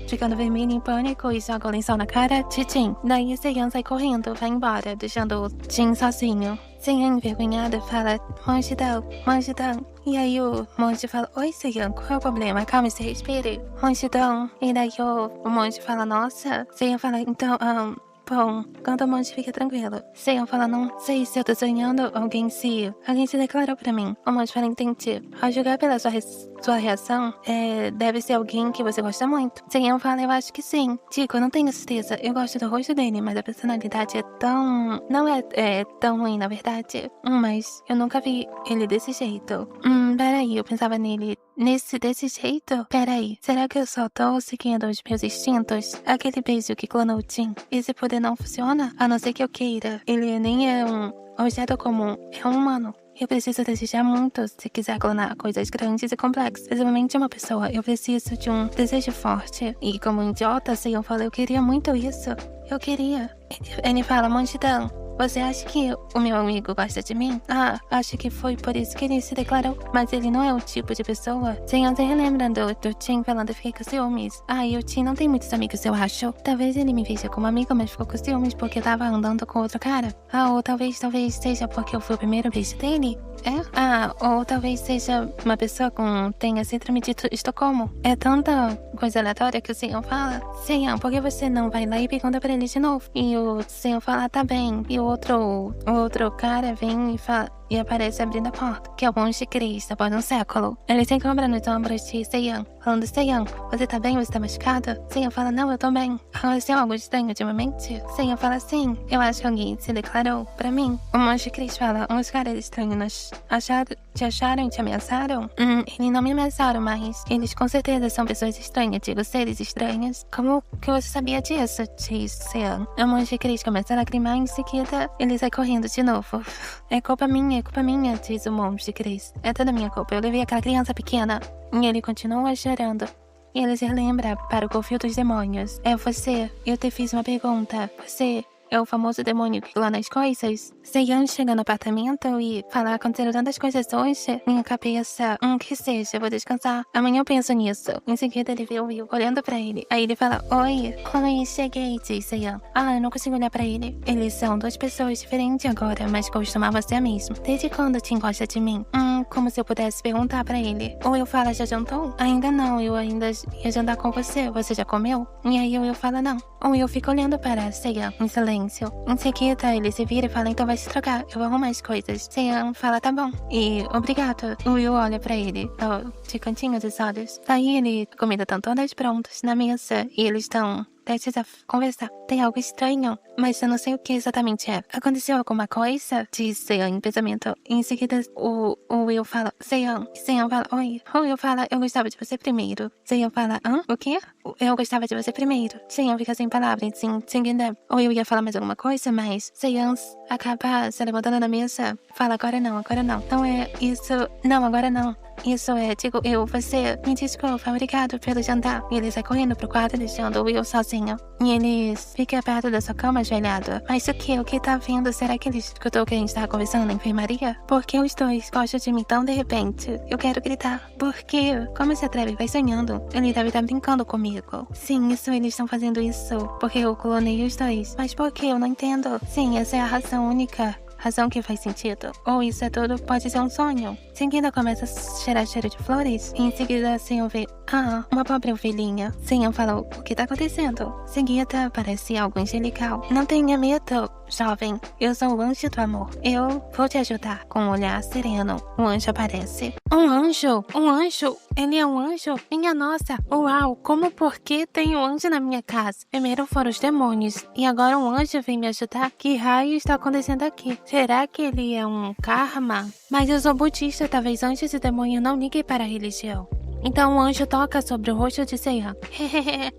ficando vermelho em pânico e joga o lençol na cara de Jin. Daí o Seiyan sai correndo, vai embora, deixando o Jin sozinho. Seiyan envergonhada fala, monge Dan. E aí o monge fala, oi Seiyan, qual é o problema? Calma, se respire. Monge Dan. E daí o monge fala, nossa. Seiyan fala, então, Bom, quanto ao monge, fica tranquilo. Seiyan fala, não sei se eu tô sonhando, alguém se declarou pra mim. O monge fala, entendi. Ao julgar pela sua reação, deve ser alguém que você gosta muito. Seiyan fala, eu acho que sim. Digo, eu não tenho certeza. Eu gosto do rosto dele, mas a personalidade é tão... Não é tão ruim, na verdade. Mas eu nunca vi ele desse jeito. Peraí, eu pensava nele desse jeito? Peraí, será que eu só tô seguindo os meus instintos? Aquele beijo que clonou o Jin. Esse poder não funciona? A não ser que eu queira. Ele nem é um objeto comum, é um humano. Eu preciso desejar muito se quiser clonar coisas grandes e complexas. Principalmente uma pessoa, eu preciso de um desejo forte. E como um idiota, Seiyan fala, eu queria muito isso. Eu queria. Ele fala, Monge Dan, você acha que o meu amigo gosta de mim? Acho que foi por isso que ele se declarou. Mas ele não é o tipo de pessoa. Seiyan se relembra do Jin falando que fica com ciúmes. E o Jin não tem muitos amigos, eu acho. Talvez ele me veja como amigo, mas ficou com ciúmes porque tava andando com outro cara. Ou talvez seja porque eu fui o primeiro beijo dele. Ou talvez seja uma pessoa tenha síndrome de Estocolmo. É tanta coisa aleatória que o Seiyan fala. Seiyan, por que você não vai lá e pergunta pra ele de novo? E o Seiyan fala, tá bem. E o outro cara vem e fala... E aparece abrindo a porta, que é o monge Cristo após um século. Ele se encombra nos ombros de Seiyan, falando, Seiyan, você tá bem? Você tá machucado? Seiyan fala, não, eu tô bem. Aconteceu algo estranho ultimamente? Seiyan fala, sim, eu acho que alguém se declarou pra mim. O monge Cristo fala, uns caras estranhos te acharam e te ameaçaram? Eles não me ameaçaram, mas eles com certeza são pessoas estranhas, digo, seres estranhos. Como que você sabia disso? Diz Seiyan. O monge Cristo começa a lacrimar e em seguida ele sai correndo de novo. É culpa minha, diz o monge Chris. É toda minha culpa, eu levei aquela criança pequena. E ele continua chorando. E ele se lembra para o confio dos demônios. É você. Eu te fiz uma pergunta. Você é o famoso demônio que clona as coisas? Seiyan chega no apartamento e fala, aconteceram tantas coisas hoje. Minha cabeça, que seja, eu vou descansar. Amanhã eu penso nisso. Em seguida ele vê o Will olhando pra ele. Aí ele fala, oi, cheguei, diz Seiyan. Eu não consigo olhar pra ele. Eles são duas pessoas diferentes agora, mas costumava ser a mesma. Desde quando Tim gosta de mim? Como se eu pudesse perguntar pra ele. O Will fala, já jantou? Ainda não, eu ainda ia jantar com você. Você já comeu? E aí o Will fala, não. O Will fica olhando para Seiyan em silêncio. Em seguida, ele se vira e fala, então vai se trocar, eu vou arrumar as coisas. Seiyan fala, tá bom. E, obrigado. O Will olha pra ele, de cantinho dos olhos. Daí a comida estão todas prontas na mesa e eles estão... Precisa conversar. Tem algo estranho, mas eu não sei o que exatamente é. Aconteceu alguma coisa? Diz Seiyan em pensamento. Em seguida, o Will fala, Seiyan. Seiyan fala, oi. O Will fala, eu gostava de você primeiro. Seiyan fala, o quê? Eu gostava de você primeiro. Seiyan fica sem palavras, sem entender. O Will ia falar mais alguma coisa, mas Seiyan acaba se levantando da mesa. Fala, agora não. Não é isso. Não, agora não. Isso é, você me desculpa, obrigado pelo jantar. E ele sai correndo pro quarto, deixando o Will sozinho. E ele fica perto da sua cama, ajoelhado. Mas o que tá vendo? Será que ele escutou que a gente tava conversando na enfermaria? Por que os dois gostam de mim tão de repente? Eu quero gritar. Por quê? Como se atreve? Vai sonhando. Ele deve estar brincando comigo. Sim, eles estão fazendo isso porque eu clonei os dois. Mas por que? Eu não entendo. Sim, essa é a razão única. Razão que faz sentido. Ou isso é tudo, pode ser um sonho. Seguida começa a cheirar cheiro de flores. E em seguida, Seiyan vê, uma pobre ovelhinha. Seiyan fala, o que tá acontecendo? Seguida, parece algo angelical. Não tenha medo, jovem. Eu sou o anjo do amor. Eu vou te ajudar. Com um olhar sereno, o anjo aparece. Um anjo? Um anjo? Ele é um anjo? Minha nossa! Uau! Como por que tem um anjo na minha casa? Primeiro foram os demônios. E agora um anjo vem me ajudar? Que raio está acontecendo aqui? Será que ele é um karma? Mas eu sou budista, talvez anjos e demônio não liguem para a religião. Então o anjo toca sobre o rosto de Seiyan.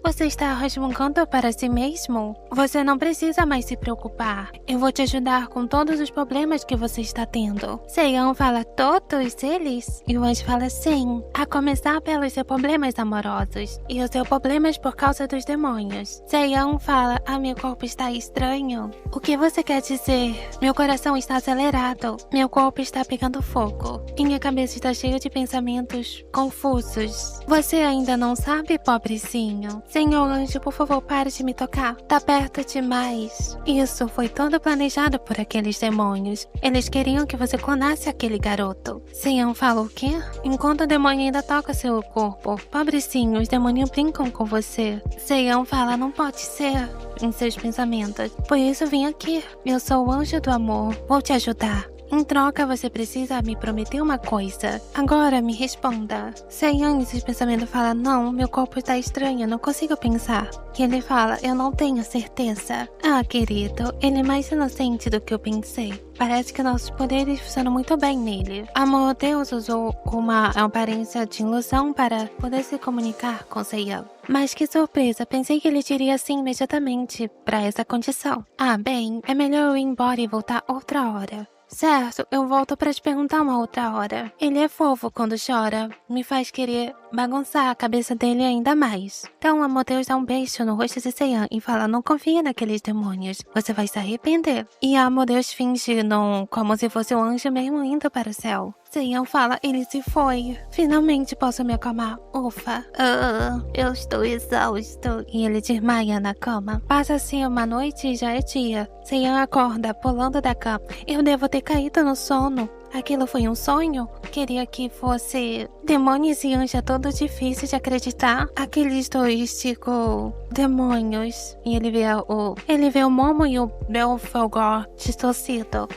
Você está resmungando para si mesmo? Você não precisa mais se preocupar. Eu vou te ajudar com todos os problemas que você está tendo. Seiyan fala, todos eles? E o anjo fala, sim. A começar pelos seus problemas amorosos. E os seus problemas por causa dos demônios. Seiyan fala, meu corpo está estranho. O que você quer dizer? Meu coração está acelerado. Meu corpo está pegando fogo. E minha cabeça está cheia de pensamentos confusos. poderosos. Você ainda não sabe, pobrecinho? Senhor anjo, por favor, pare de me tocar. Tá perto demais. Isso foi todo planejado por aqueles demônios. Eles queriam que você clonasse aquele garoto. Seiyan fala o quê? Enquanto o demônio ainda toca seu corpo. Pobrecinho, os demônios brincam com você. Seiyan fala, não pode ser. Em seus pensamentos. Por isso vim aqui. Eu sou o anjo do amor. Vou te ajudar. Em troca, você precisa me prometer uma coisa. Agora, me responda. Seiyan, em seus pensamentos, fala, não, meu corpo está estranho, não consigo pensar. E ele fala, eu não tenho certeza. Ah, querido, ele é mais inocente do que eu pensei. Parece que nossos poderes funcionam muito bem nele. Amor, Deus usou uma aparência de ilusão para poder se comunicar com Seiyan. Mas que surpresa, pensei que ele diria sim imediatamente para essa condição. Ah, bem, é melhor eu ir embora e voltar outra hora. Certo, eu volto pra te perguntar uma outra hora. Ele é fofo quando chora, me faz querer bagunçar a cabeça dele ainda mais. Então, Amodeus dá um beijo no rosto de Seiyan e fala, não confia naqueles demônios, você vai se arrepender. E Amodeus finge como se fosse o anjo mesmo indo para o céu. Seiyan fala, ele se foi. Finalmente posso me acalmar. Ufa. Eu estou exausto. E ele desmaia na cama. Passa-se uma noite e já é dia. Seiyan acorda, pulando da cama. Eu devo ter caído no sono. Aquilo foi um sonho? Queria que fosse demônios e anjo, é todo difícil de acreditar. Aqueles dois, demônios. E ele vê o Momo e o Belphegor distorcido.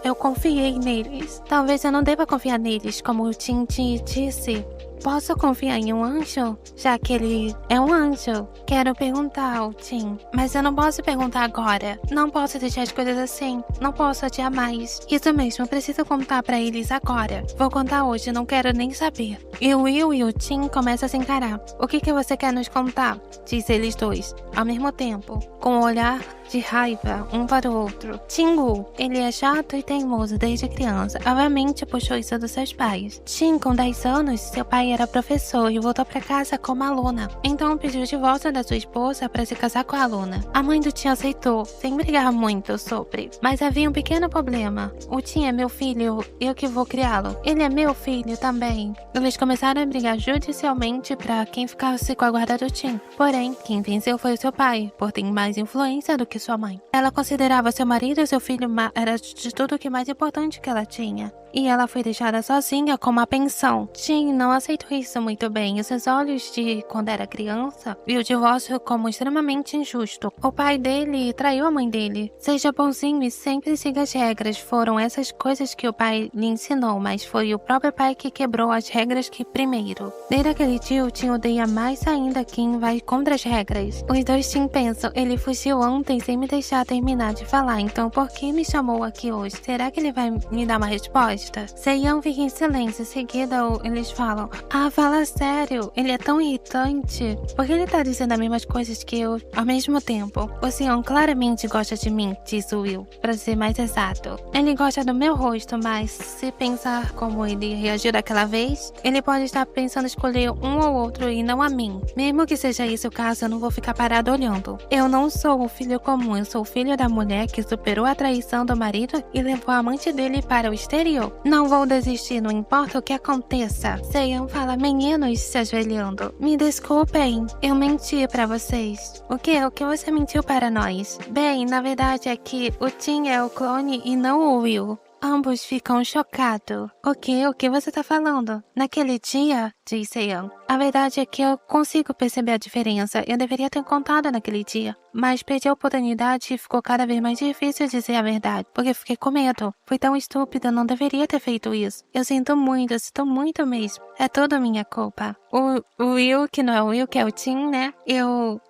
Eu confiei neles. Talvez eu não deva confiar neles, como o Tintin disse. Posso confiar em um anjo? Já que ele é um anjo. Quero perguntar ao Tim. Mas eu não posso perguntar agora. Não posso deixar as coisas assim. Não posso adiar mais. Isso mesmo, eu preciso contar pra eles agora. Vou contar hoje, não quero nem saber. E o Will e o Tim começam a se encarar. O que você quer nos contar? Diz eles dois, ao mesmo tempo, com um olhar de raiva um para o outro. Tingu, ele é chato e teimoso desde criança. Obviamente puxou isso dos seus pais. Tim, com 10 anos, seu pai era professor e voltou para casa como aluna. Então pediu o divórcio da sua esposa para se casar com a aluna. A mãe do Tim aceitou, sem brigar muito sobre. Mas havia um pequeno problema. O Tim é meu filho, eu que vou criá-lo. Ele é meu filho também. Eles começaram a brigar judicialmente para quem ficasse com a guarda do Tim. Porém, quem venceu foi o seu pai, por ter mais influência do que sua mãe. Ela considerava seu marido e seu filho era de tudo o que mais importante que ela tinha. E ela foi deixada sozinha com uma pensão. Tim não aceitou isso muito bem. Os seus olhos de quando era criança viu o divórcio como extremamente injusto. O pai dele traiu a mãe dele. Seja bonzinho e sempre siga as regras. Foram essas coisas que o pai lhe ensinou, mas foi o próprio pai que quebrou as regras que primeiro. Desde aquele dia, o Tim odeia mais ainda quem vai contra as regras. Os dois Tim pensam, ele fugiu ontem sem me deixar terminar de falar, então por que me chamou aqui hoje? Será que ele vai me dar uma resposta? Seiyan fica em silêncio, em seguida eles falam, fala sério, ele é tão irritante. Por que ele tá dizendo as mesmas coisas que eu ao mesmo tempo? O Seiyan claramente gosta de mim, diz o Will, pra ser mais exato. Ele gosta do meu rosto, mas se pensar como ele reagiu daquela vez, ele pode estar pensando em escolher um ou outro e não a mim. Mesmo que seja esse o caso, eu não vou ficar parado olhando. Eu não sou o filho comum, eu sou o filho da mulher que superou a traição do marido e levou a amante dele para o exterior. Não vou desistir, não importa o que aconteça. Seiyan fala, meninos se ajoelhando. Me desculpem, eu menti pra vocês. O que você mentiu para nós? Bem, na verdade é que o Tim é o clone e não o Will. Ambos ficam chocados. O que você tá falando? Naquele dia, diz Seiyan. A verdade é que eu consigo perceber a diferença. Eu deveria ter contado naquele dia. Mas perdi a oportunidade e ficou cada vez mais difícil dizer a verdade. Porque fiquei com medo. Fui tão estúpida, não deveria ter feito isso. Eu sinto muito mesmo. É toda minha culpa. O Will, que não é o Will, que é o Tim, né? Eu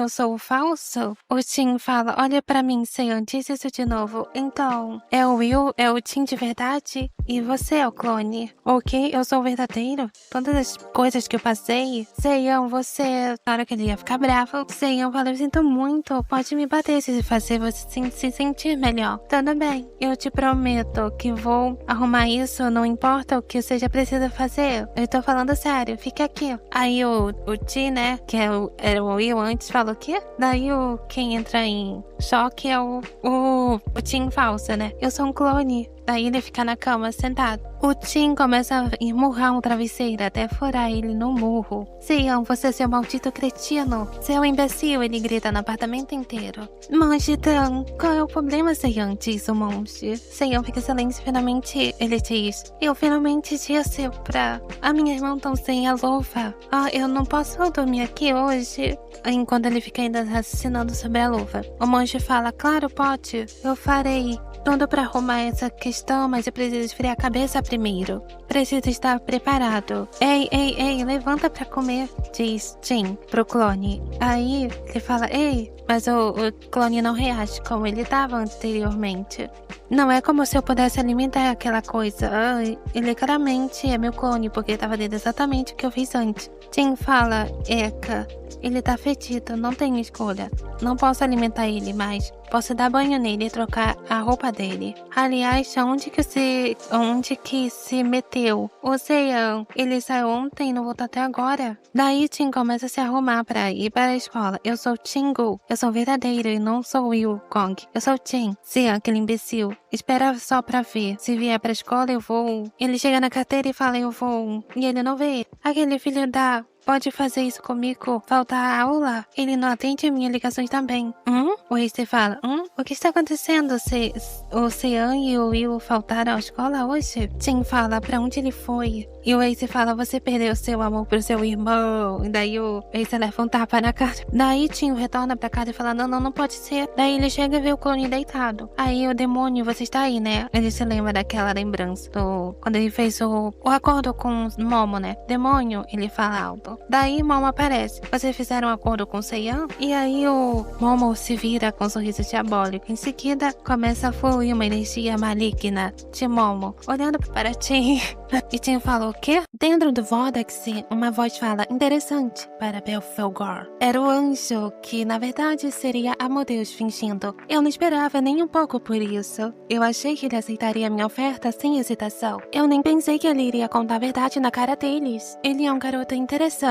sou o falso? O Tim fala, olha pra mim, Seiyan, diz isso de novo. Então, é o Will, é o Tim de verdade? E você é o clone. Ok, eu sou o verdadeiro. Todas as coisas que eu passei. Seiyan, você... Na hora que ele ia ficar bravo, Seiyan fala, eu sinto muito. Pode me bater se fazer você se sentir melhor. Tudo bem. Eu te prometo que vou arrumar isso, não importa o que seja preciso fazer. Eu tô falando sério, fica aqui. Aí o Tim, né, que era o Will antes, falou o quê? Daí quem entra em choque é o Tim falso, né? Eu sou um clone. Daí ele fica na cama, sentado. O Tim começa a esmurrar um travesseiro até furar ele no murro. Seiyan, você é seu maldito cretino. Seu imbecil, ele grita no apartamento inteiro. Monge Dan, qual é o problema, Seiyan? Diz o monge. Seiyan fica silêncio, finalmente ele diz. Eu finalmente disse pra... A minha irmã tão sem a luva. Eu não posso dormir aqui hoje. Enquanto ele fica ainda raciocinando sobre a luva. O monge fala, claro, pode. Eu farei tudo pra arrumar essa questão, mas eu preciso esfriar a cabeça primeiro. Preciso estar preparado. Ei, levanta pra comer, diz Jin pro clone. Aí ele fala, ei, mas o clone não reage como ele estava anteriormente. Não é como se eu pudesse alimentar aquela coisa. Ele claramente é meu clone, porque estava dando exatamente o que eu fiz antes. Jin fala, Eka, ele tá fedido, não tenho escolha. Não posso alimentar ele mais. Posso dar banho nele e trocar a roupa dele. Aliás, onde que se meteu? O Seiyan, ele saiu ontem e não voltou até agora. Daí Jin começa a se arrumar pra ir para a escola. Eu sou Jingu. Eu sou verdadeiro e não sou Will Kong. Eu sou Jin. Seiyan, aquele imbecil. Espera só pra ver. Se vier pra escola, eu vou. Ele chega na carteira e fala, eu vou. E ele não vê. Aquele filho da... Pode fazer isso comigo? Faltar a aula? Ele não atende minhas ligações também. O Ace fala, o que está acontecendo? O Seiyan e o Will faltaram à escola hoje? Jin fala, pra onde ele foi? E o Ace fala, você perdeu seu amor pro seu irmão. E daí o Ace leva um tapa na cara. Daí Jin retorna pra casa e fala, não pode ser. Daí ele chega e vê o clone deitado. Aí o demônio, você está aí, né? Ele se lembra daquela lembrança quando ele fez o acordo com o Momo, né? Demônio, ele fala alto. Daí Momo aparece. Vocês fizeram um acordo com o Seiyan? E aí o Momo se vira com um sorriso diabólico. Em seguida, começa a fluir uma energia maligna de Momo, olhando para Jin. E Jin fala, o quê? Dentro do Vortex, uma voz fala, interessante, para Belphegor. Era o anjo, que na verdade seria Amadeus fingindo. Eu não esperava nem um pouco por isso. Eu achei que ele aceitaria minha oferta sem hesitação. Eu nem pensei que ele iria contar a verdade na cara deles. Ele é um garoto interessante.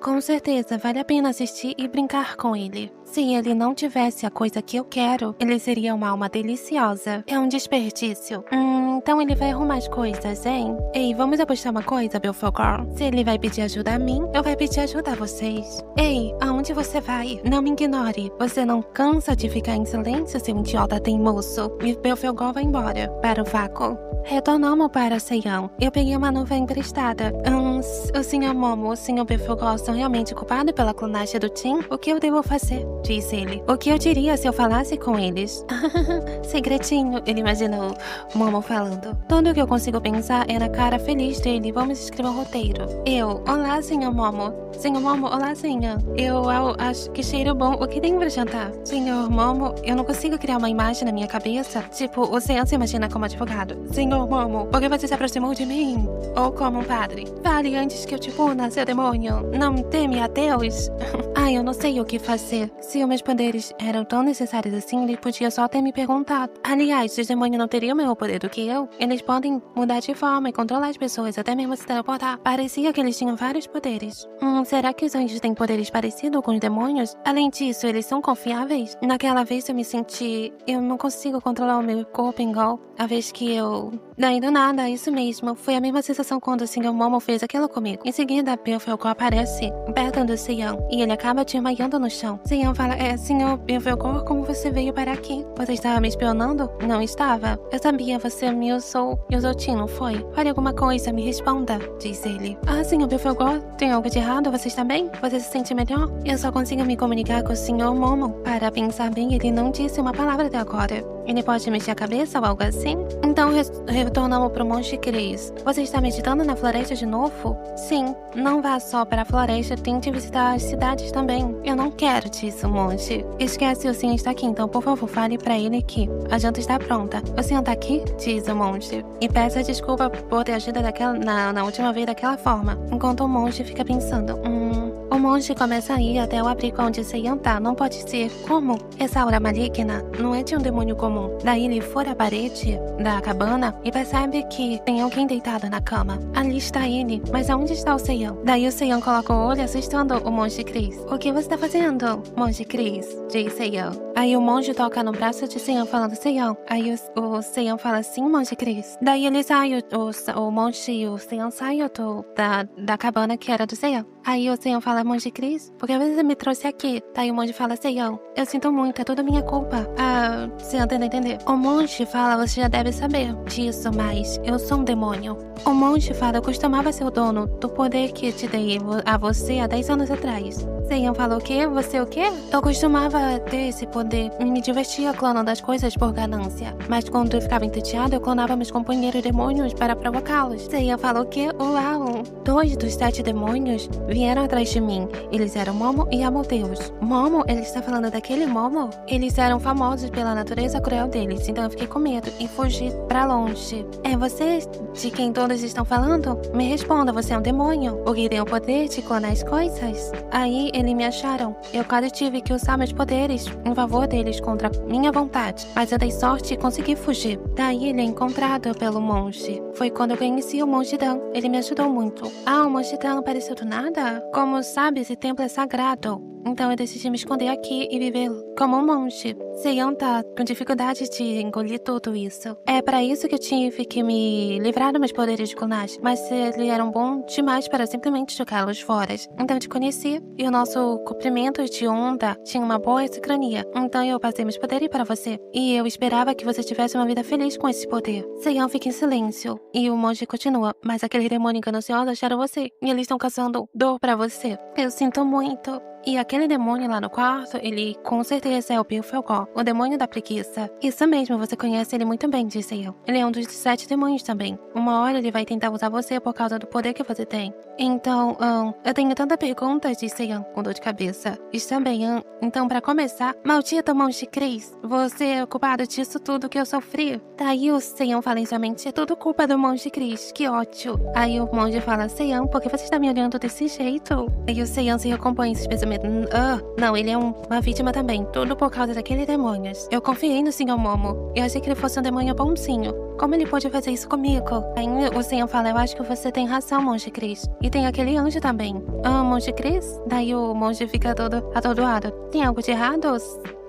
Com certeza, vale a pena assistir e brincar com ele. Se ele não tivesse a coisa que eu quero, ele seria uma alma deliciosa. É um desperdício. Então ele vai arrumar as coisas, hein? Ei, vamos apostar uma coisa, Belphegor? Se ele vai pedir ajuda a mim, eu vai pedir ajuda a vocês. Ei, aonde você vai? Não me ignore. Você não cansa de ficar em silêncio, seu idiota teimoso? E Belphegor vai embora, para o vácuo. Retornamos para Seiyan. Eu peguei uma nuvem emprestada. O Sr. Momo, o Sr. Belphegor são realmente culpados pela clonagem do Jin? O que eu devo fazer? Disse ele. O que eu diria se eu falasse com eles? Segredinho, ele imaginou Momo falando. Tudo o que eu consigo pensar é na cara feliz dele. Vamos escrever um roteiro. Olá, Sr. Momo. Sr. Momo, olá, senhor. Eu acho que cheiro bom. O que tem pra jantar? Sr. Momo, eu não consigo criar uma imagem na minha cabeça. Tipo, o Seiyan se imagina como advogado. Sr. Momo, por que você se aproximou de mim? Ou como um padre? Fale antes que eu te puna, seu demônio. Não me teme a Deus? Eu não sei o que fazer. Se os meus poderes eram tão necessários assim, ele podia só ter me perguntado. Aliás, se os demônios não teriam o mesmo poder do que eu, eles podem mudar de forma e controlar as pessoas, até mesmo se teleportar. Parecia que eles tinham vários poderes. Será que os anjos têm poderes parecidos com os demônios? Além disso, eles são confiáveis? Naquela vez eu me senti... Eu não consigo controlar o meu corpo igual a vez que eu... Daí do nada, isso mesmo. Foi a mesma sensação quando o Sr. Momo fez aquilo comigo. Em seguida, Belphegor aparece perto do Seiyan e ele acaba desmaiando no chão. Seiyan fala, Sr. Belphegor, como você veio para aqui? Você estava me espionando? Não estava. Eu sabia, você me usou Jin, não foi? Fale alguma coisa, me responda, diz ele. Sr. Belphegor, tem algo de errado? Você está bem? Você se sente melhor? Eu só consigo me comunicar com o Sr. Momo. Para pensar bem, ele não disse uma palavra até agora. Ele pode mexer a cabeça ou algo assim? Então retornamos pro Monte Cris. Você está meditando na floresta de novo? Sim, não vá só para a floresta, tente visitar as cidades também. Eu não quero, disse o monge. Esquece, o senhor está aqui, então por favor fale para ele que a janta está pronta. O senhor está aqui? Diz o monge. E peça desculpa por ter agido na última vez daquela forma. Enquanto o monge fica pensando, O monge começa a ir até o abrigo onde Seiyan tá. Não pode ser. Como? Essa aura maligna não é de um demônio comum. Daí ele fura a parede da cabana e percebe que tem alguém deitado na cama. Ali está ele, mas aonde está o Seiyan? Daí o Seiyan coloca o olho assustando o monge Chris. O que você tá fazendo, monge Chris? Diz Seiyan. Aí o monge toca no braço de Seiyan falando Seiyan. Aí o Seiyan fala sim, monge Chris. Daí ele sai, o monge e o Seiyan saem da cabana que era do Seiyan. Aí o Seiyan fala, monge Chris, por que você me trouxe aqui? Daí o monge fala, Seiyan, eu sinto muito, é tudo minha culpa. Seiyan tenta entender. O monge fala, você já deve saber disso, mas eu sou um demônio. O monge fala, eu costumava ser o dono do poder que te dei a você há 10 anos atrás. Seiyan fala, o quê? Você o quê? Eu costumava ter esse poder. Me divertia clonando as coisas por ganância. Mas quando eu ficava entediado, eu clonava meus companheiros demônios para provocá-los. Seiyan fala, o quê? Uau! 2 dos 7 demônios vieram atrás de mim. Eles eram Momo e Amadeus. Momo? Ele está falando daquele Momo? Eles eram famosos pela natureza cruel deles, então eu fiquei com medo e fugi pra longe. É você de quem todos estão falando? Me responda, você é um demônio? O que tem o poder de clonar as coisas? Aí eles me acharam. Eu quase tive que usar meus poderes em favor deles contra minha vontade, mas eu dei sorte e consegui fugir. Daí ele é encontrado pelo monge. Foi quando eu conheci o monge Dan. Ele me ajudou muito. O monge Dan apareceu do nada? Como sabe, esse templo é sagrado. Então eu decidi me esconder aqui e viver como um monge. Seiyan tá com dificuldade de engolir tudo isso. É para isso que eu tive que me livrar dos meus poderes de clonagem. Mas eles eram bons demais para simplesmente jogá-los fora. Então eu te conheci e o nosso comprimento de onda tinha uma boa sincronia. Então eu passei meus poderes para você. E eu esperava que você tivesse uma vida feliz com esse poder. Seiyan fica em silêncio. E o monge continua. Mas aquele demônio ganancioso acharam você. E eles estão causando dor para você. Eu sinto muito. E aquele demônio lá no quarto, ele com certeza é o Bilfelgor, o demônio da preguiça. Isso mesmo, você conhece ele muito bem, disse eu. Ele é um dos 7 demônios também. Uma hora ele vai tentar usar você por causa do poder que você tem. Então, eu tenho tanta perguntas, disse Ian, com dor de cabeça. Está bem, então pra começar, maldito monge Chris, você é o culpado disso tudo que eu sofri. Daí o Seiyan fala em sua mente, é tudo culpa do monge Chris, que ótimo. Aí o monge fala, Seiyan, por que você está me olhando desse jeito? Aí o Seiyan se recompõe esse pensamento, não, ele é uma vítima também, tudo por causa daqueles demônios. Eu confiei no Sr. Momo, eu achei que ele fosse um demônio bonzinho. Como ele pode fazer isso comigo? Aí o Seiyan fala, eu acho que você tem razão, monge Chris. E tem aquele anjo também. Monge Chris? Daí o monge fica todo atordoado. Tem algo de errado?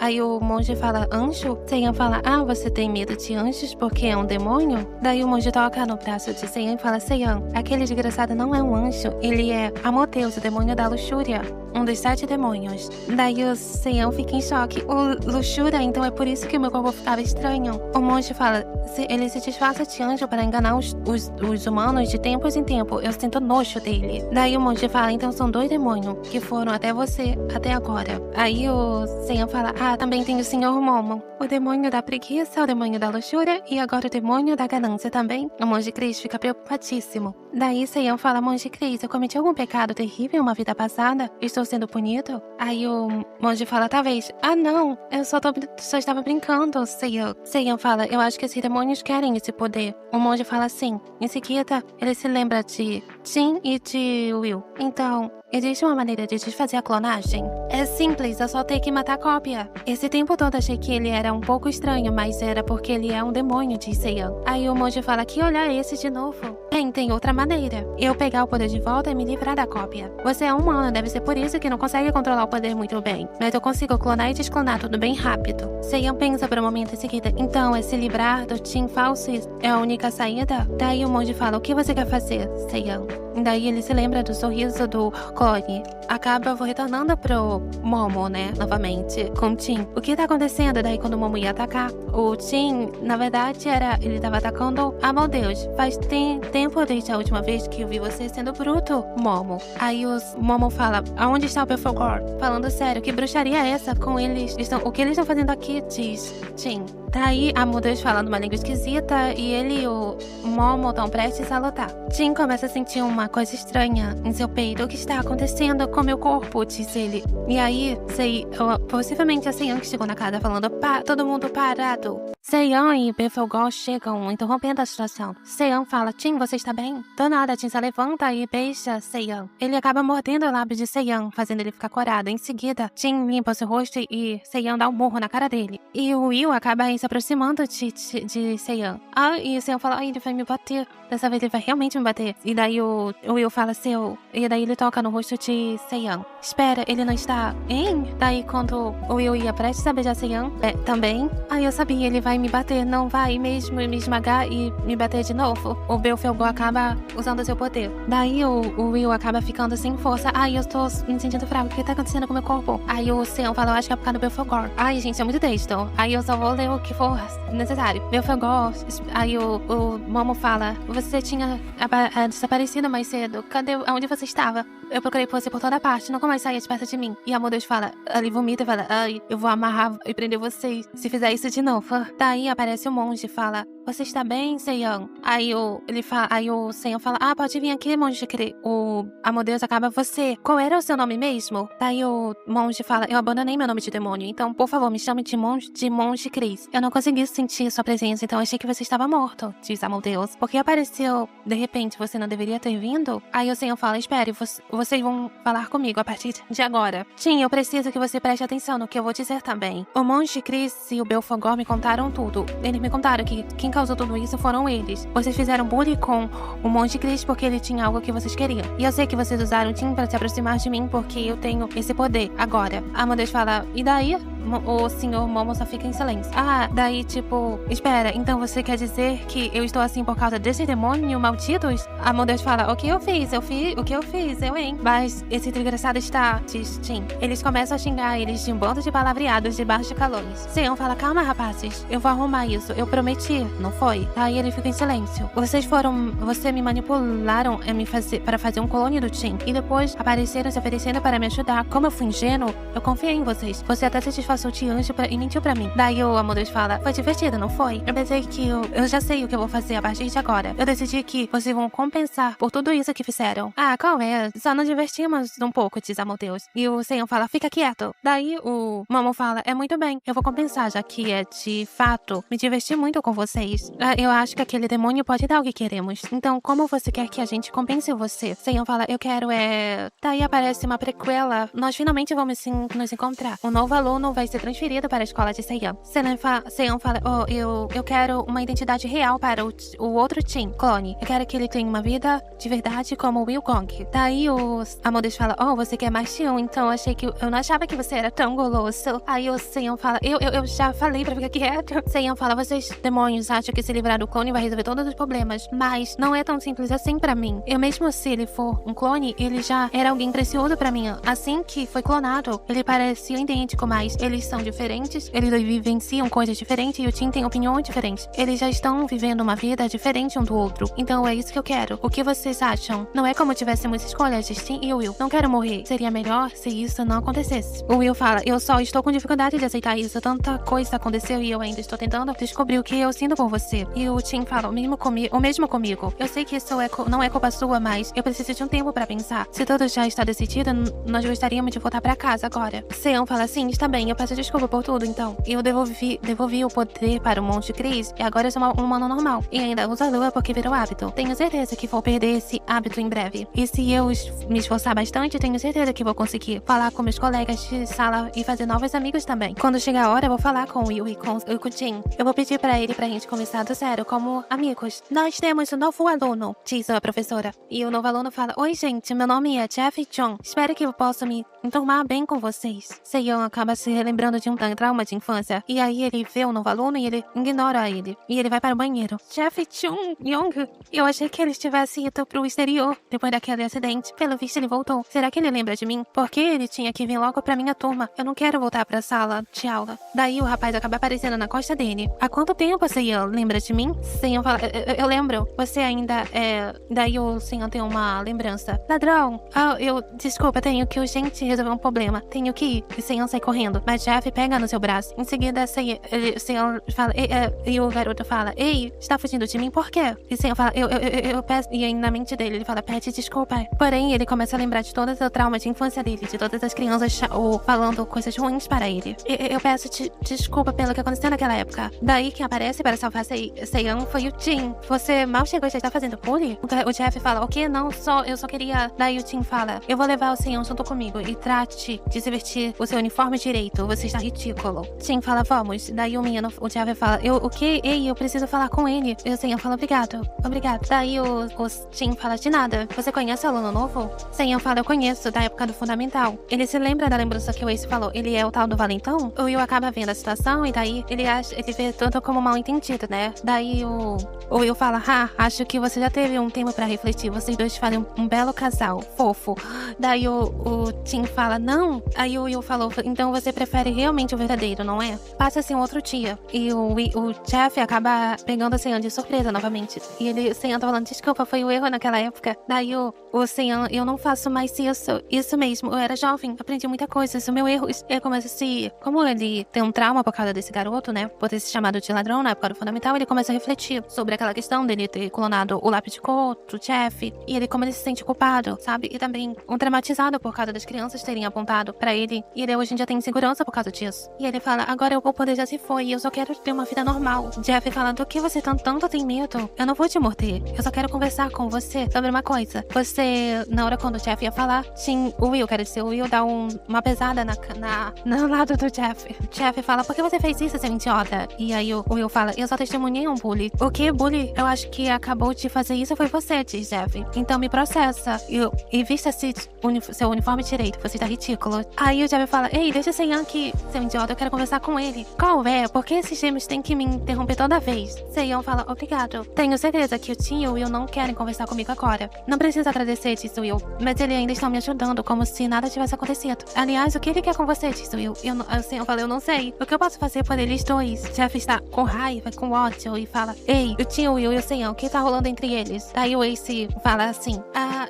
Aí o monge fala, anjo? Seiyan fala, você tem medo de anjos porque é um demônio? Daí o monge toca no braço de Seiyan e fala, Seiyan, aquele desgraçado não é um anjo, ele é Amadeus, o demônio da luxúria. Um dos 7 demônios. Daí o Seiyan fica em choque. O luxúria, então é por isso que o meu corpo ficava estranho. O monge fala, ele se disfarça de anjo para enganar os humanos de tempos em tempo. Eu sinto nojo dele. Daí o monge fala, então são 2 demônios que foram até você até agora. Aí o Seiyan fala, também tem o Sr. Momo. O demônio da preguiça, o demônio da luxúria e agora o demônio da ganância também. O monge Chris fica preocupadíssimo. Daí Seiyan fala, monge Chris, eu cometi algum pecado terrível em uma vida passada? Estou sendo punido? Aí o monge fala, talvez. Não, eu só estava brincando, Seiyan. Seiyan fala, eu acho que esses demônios querem esse poder. O monge fala sim. Em seguida, ele se lembra de Jin e de Will. Então, existe uma maneira de desfazer a clonagem? É simples, eu só tenho que matar a cópia. Esse tempo todo achei que ele era um pouco estranho, mas era porque ele é um demônio, disse Seiyan. Aí o monge fala, que olhar esse de novo? Tem outra maneira. Eu pegar o poder de volta e me livrar da cópia. Você é humano, deve ser por isso que não consegue controlar o poder muito bem. Mas eu consigo clonar e desclonar tudo bem rápido. Seiyan pensa por um momento em seguida, então é se livrar do Jin falso é a única saída? Daí o monge fala, o que você quer fazer, Seiyan? Daí ele se lembra do sorriso do clone. Acaba retornando pro Momo, né? Novamente, com o Jin. O que tá acontecendo? Daí quando o Momo ia atacar, o Jin, na verdade, ele tava atacando Amadeus. Faz tempo desde a última vez que eu vi você sendo bruto, Momo. Aí o Momo fala, aonde está o Belfagor? Falando sério, que bruxaria é essa com eles? O que eles estão fazendo aqui? Diz Jin. Daí Amadeus fala numa língua esquisita e ele e o Momo estão prestes a lutar. Jin começa a sentir uma coisa estranha em seu peito. O que está acontecendo com meu corpo? Diz ele. E aí, possivelmente a Seiyan que chegou na casa falando, todo mundo parado. Seiyan e Betelgeuse chegam, interrompendo a situação. Seiyan fala, Jin, você está bem? Do nada, Jin se levanta e beija Seiyan. Ele acaba mordendo o lábio de Seiyan, fazendo ele ficar corado. Em seguida, Jin limpa seu rosto e Seiyan dá um murro na cara dele. E o Will acaba se aproximando de Seiyan. E o Seiyan fala, ele vai me bater. Dessa vez ele vai realmente me bater. E daí o Will fala, E daí ele toca no rosto de Seiyan. Espera, ele não está... Hein? Daí quando o Will ia prestes a beijar Seiyan, também. Eu sabia, ele vai me bater. Não vai mesmo me esmagar e me bater de novo. O Betelgeuse acaba usando seu poder. Daí o Will acaba ficando sem força. Eu estou me sentindo fraco. O que tá acontecendo com meu corpo? Aí o Seiyan fala, eu acho que é por causa do Betelgeuse. Gente, é muito texto. Aí eu só vou ler o que for necessário. Betelgeuse. Aí o Momo fala, você tinha desaparecido mais cedo. Onde você estava? Eu procurei por você por toda parte. Nunca mais saía de perto de mim. E a Deus fala, ele vomita e fala, eu vou amarrar e prender você se fizer isso de novo. Daí aparece o monge e fala, você está bem, Seiyan? Aí o Seiyan fala, pode vir aqui, monge. O Amadeus acaba, você, qual era o seu nome mesmo? Daí o monge fala, eu abandonei meu nome de demônio, então, por favor, me chame de monge Chris. Eu não consegui sentir sua presença, então achei que você estava morto, diz Amadeus. Porque apareceu, de repente, você não deveria ter vindo? Aí o Seiyan fala, espere, vocês vão falar comigo a partir de agora. Sim, eu preciso que você preste atenção no que eu vou dizer também. O monge Chris e o Betelgeuse me contaram tudo. Eles me contaram que quem causou tudo isso foram eles. Vocês fizeram bullying com o monge Chris porque ele tinha algo que vocês queriam. E eu sei que vocês usaram o Jin pra se aproximar de mim porque eu tenho esse poder. Agora, Amadeus fala, e daí? O senhor Momo só fica em silêncio. Daí tipo, espera, então você quer dizer que eu estou assim por causa desse demônio malditos? Amadeus fala, o que eu fiz? O que eu fiz? Hein? Mas esse desgraçado está, diz Jin. Eles começam a xingar eles de um bando de palavreados debaixo de calores. Seiyan fala, calma rapazes, eu vou arrumar isso, eu prometi, não foi? Aí ele fica em silêncio. Vocês me manipularam para fazer um clone do Jin. E depois apareceram se oferecendo para me ajudar. Como eu fui ingênuo, eu confiei em vocês. Você até se disfarçou de anjo e mentiu pra mim. Daí o Amadeus fala, foi divertido, não foi? Eu pensei que eu já sei o que eu vou fazer a partir de agora. Eu decidi que vocês vão compensar por tudo isso que fizeram. Qual é? Só nos divertimos um pouco, diz Amadeus. E o Seiyan fala, fica quieto. Daí o Momo fala, é muito bem, eu vou compensar, já que de fato, me diverti muito com vocês. Eu acho que aquele demônio pode dar o que queremos. Então, como você quer que a gente compense você? Seiyan fala, eu quero Daí aparece uma prequela. Nós finalmente vamos nos encontrar. Um novo aluno vai ser transferido para a escola de Seiyan. Seiyan fala, eu quero uma identidade real para o outro Jin, clone. Eu quero que ele tenha uma vida de verdade como o Will Gong. Daí o Amadeus fala, você quer mais de um, então eu não achava que você era tão goloso. Aí o Seiyan fala, eu já falei pra ficar quieto. Seiyan fala, vocês demônios acham que se livrar do clone vai resolver todos os problemas, mas não é tão simples assim pra mim. Mesmo se ele for um clone, ele já era alguém precioso pra mim. Assim que foi clonado, ele parecia idêntico, mas eles são diferentes, eles vivenciam coisas diferentes e o Jin tem opiniões diferentes. Eles já estão vivendo uma vida diferente um do outro. Então é isso que eu quero. O que vocês acham? Não é como tivéssemos escolhas, Jin e o Will. Não quero morrer. Seria melhor se isso não acontecesse. O Will fala, eu só estou com dificuldade de aceitar isso. Tanta coisa aconteceu e eu ainda estou tentando descobrir o que eu sinto por você. E o Jin fala, o mesmo comigo. Eu sei que isso não é culpa sua, mas eu preciso de um tempo pra pensar. Se tudo já está decidido, nós gostaríamos de voltar pra casa agora. Seiyan fala, sim, está bem, eu peço desculpa por tudo, então. Eu devolvi o poder para o monge Chris e agora eu sou um humano normal. E ainda uso a lua porque virou hábito. Tenho certeza que vou perder esse hábito em breve. E se eu me esforçar bastante, tenho certeza que vou conseguir falar com meus colegas de sala e fazer novos amigos também. Quando chegar a hora, eu vou falar com o Will e com o Jin. Eu vou pedir pra ele pra gente conversar do zero, como amigos. Nós temos um novo aluno, diz a professora. E o novo aluno fala, oi gente, meu nome é Jeff John. Espero que eu possa me enturmar bem com vocês. Seiyan acaba se relembrando de um trauma de infância. E aí ele vê o novo aluno e ele ignora ele. E ele vai para o banheiro. Jeff Young, eu achei que ele tivesse ido pro exterior depois daquele acidente. Pelo visto ele voltou. Será que ele lembra de mim? Porque ele tinha que vir logo pra minha turma. Eu não quero voltar pra sala de aula. Daí o rapaz acaba aparecendo na costa dele. Há quanto tempo, Seiyan? Lembra de mim? Seiyan fala, eu lembro. Você ainda é... Daí o Seiyan tem uma lembrança. Ladrão! Desculpa, tenho que urgente resolver um problema. Tenho que ir. E Seiyan sai correndo. Mas Jeff pega no seu braço. Em seguida, Seiyan fala, e o garoto fala, ei, está fugindo de mim por quê? E Seiyan fala, eu peço, e aí na mente dele ele fala, pede desculpa. Porém, ele começa a lembrar de todo o trauma de infância dele, de todas as crianças falando coisas ruins para ele. Eu peço desculpa pelo que aconteceu naquela época. Daí que aparece para salvar Seiyan foi o Jin. Você mal chegou e já está fazendo bullying? O Jeff fala, o que? Não, eu só queria... Daí o Jin fala, eu vou levar o Seiyan junto comigo e trate de se vestir o seu uniforme direito. Você está ridículo. Jin fala, vamos. Daí o Jeff fala, o quê? Ei, eu preciso falar com ele. E o Seiyan fala, obrigado. Daí o Jin fala, de nada. Você conhece o aluno novo? Seiyan fala, eu conheço, da época do fundamental. Ele se lembra da lembrança que o Ace falou. Ele é o tal do valentão? O Will acaba vendo a situação e daí ele vê tudo como mal entendido, né? Daí o Will fala, acho que você já teve um tempo pra refletir. Vocês dois fazem um belo casal, fofo. Daí o Jin fala, não. Aí o Will falou, então você prefere realmente o verdadeiro, não é? Passa-se um outro dia. E o Jeff acaba pegando o Seiyan de surpresa novamente. E o Seiyan tá falando, desculpa, foi um erro naquela época. Daí o Seiyan, eu não faço mais isso. Isso mesmo, eu era jovem, aprendi muita coisa. O meu erro é como ele tem um trauma por causa desse garoto, né? Por ter se chamado de ladrão na época do fundamental, ele começa a refletir sobre aquela questão dele ter clonado o lápis de cor do Jeff. E como ele se sente culpado, sabe? E também traumatizado por causa das crianças terem apontado pra ele. E ele hoje em dia tem insegurança por causa disso. E ele fala, agora o poder já se foi e eu só quero ter uma vida normal. Jeff fala, do que você tanto tem medo? Eu não vou te morder. Eu só quero conversar com você sobre uma coisa. Na hora quando o Jeff ia falar, o Will dá uma pesada no lado do Jeff. O Jeff fala, por que você fez isso, seu idiota? E aí o Will fala, eu só testemunhei um bully. O que, bully? Eu acho que acabou de fazer isso foi você, diz Jeff. Então me processa. E vista-se seu uniforme direito, você tá ridículo. Aí o Jeff fala, ei, deixa Seiyan aqui, seu idiota, eu quero conversar com ele. Qual é? Por que esses gêmeos têm que me interromper toda vez? Seiyan fala, obrigado. Tenho certeza que o Tim e o Will não querem conversar comigo agora. Não precisa agradecer, diz Will. Mas eles ainda estão me ajudando, como se nada tivesse acontecido. Aliás, o que ele quer com você, diz Will? Eu falo, eu não sei. O que eu posso fazer por eles dois? Jeff está com raiva, com ódio e fala, ei, o Tim, o Will e o Seiyan, o que tá rolando entre eles? Daí o Ace fala assim,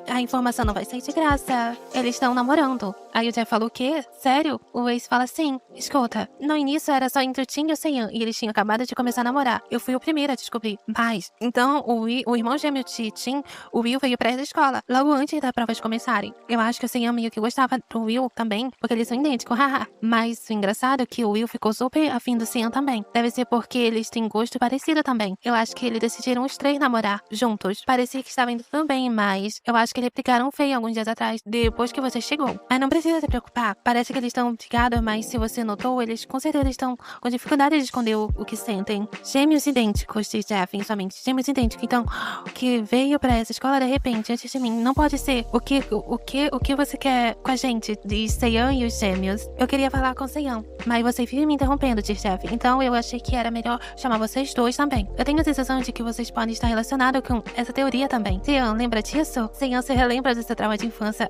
a informação não vai sair de graça. Eles estão namorando. Aí o Jeff fala, o quê? Sério? O Ace fala, sim. Escuta, no início era só entre o Tim e o Seiyan, e eles tinham acabado de começar a namorar. Eu fui o primeiro a descobrir. Mas, então, o irmão gêmeo de Tim, o Will, veio pra essa escola, logo antes das provas começarem. Eu acho que o Seiyan meio que gostava do Will também, porque eles são idênticos, haha. Mas o engraçado é que o Will ficou super afim do Seiyan também. Deve ser porque eles têm gosto parecido também. Eu acho que eles decidiram os três namorar juntos. Parecia que estava indo tudo bem, mas eu acho que eles brigaram feio alguns dias atrás, depois que você chegou. Mas não precisa se preocupar. Parece que eles estão brigados, mas se você notou, eles com certeza estão com dificuldade de esconder o que sentem. Gêmeos idênticos, diz Jeff em sua mente. Gêmeos idênticos. Então, que veio pra essa escola de repente, antes de mim, não pode ser. O que você quer com a gente? Diz Seiyan e os gêmeos. Eu queria falar com Seiyan, mas você vive me interrompendo, diz Jeff. Então eu achei que era melhor chamar vocês dois também. Eu tenho a sensação de que vocês podem estar relacionados com essa teoria também. Seiyan, lembra disso? Seiyan se relembra desse trauma de infância.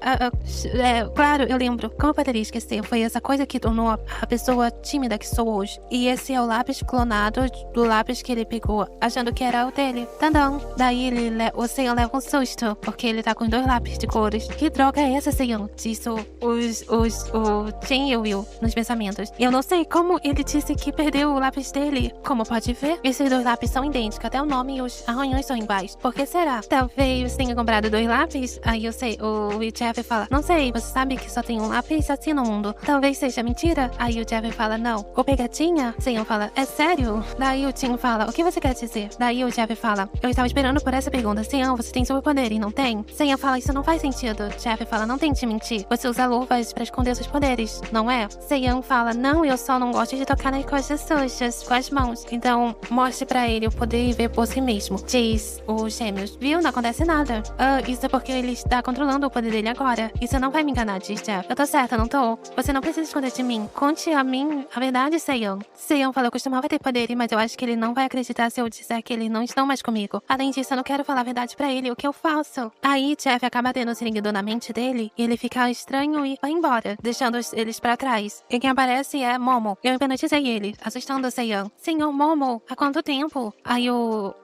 Claro, eu lembro. Como eu poderia esquecer? Foi essa coisa que tornou a pessoa tímida que sou hoje. E esse é o lápis clonado do lápis que ele pegou, achando que era o dele. Tandão. Daí o Seiyan leva um susto, porque ele tá com 2 lápis de cores. Que droga é essa, Seiyan? Disse o Jin e o Will nos pensamentos. Eu não sei como ele disse que perdeu o lápis dele. Como pode ver, esses 2 lápis são idênticos, até o nome e os arranhões são iguais. Por que será? Talvez tenha comprado 2 lápis? Aí eu sei, o Jeff fala, não sei, você sabe que só tem um lápis assim no mundo. Talvez seja mentira? Aí o Jeff fala, não. Ou pegadinha? Seiyan fala, é sério? Daí o Jin fala, o que você quer dizer? Daí o Jeff fala, eu estava esperando por essa pergunta. Seiyan, você tem superpoder e não tem? Seiyan fala, isso não faz sentido. Jeff fala, não tente mentir. Você usa luvas pra esconder seus poderes, não é? Seiyan fala, não, eu só não gosto de tocar nas coisas sujas com as mãos. Então, mostre pra ele o poder e ver por si mesmo. Diz os gêmeos, viu? Não acontece nada. Isso é porque ele está controlando o poder dele agora. Isso não vai me enganar, diz Jeff. Eu tô certa, não tô? Você não precisa esconder de mim. Conte a mim a verdade, Seiyan. Seiyan fala, eu costumava ter poder, mas eu acho que ele não vai acreditar se eu disser que eles não estão mais comigo. Além disso, eu não quero falar a verdade pra ele. O que eu faço? Aí, Jeff acaba tendo o Shringador na mente dele e ele fica estranho e vai embora, deixando eles pra trás. E quem aparece é Momo. Eu hipnotizei ele, assustando o Seiyan. Senhor Momo, há quanto tempo? Aí o o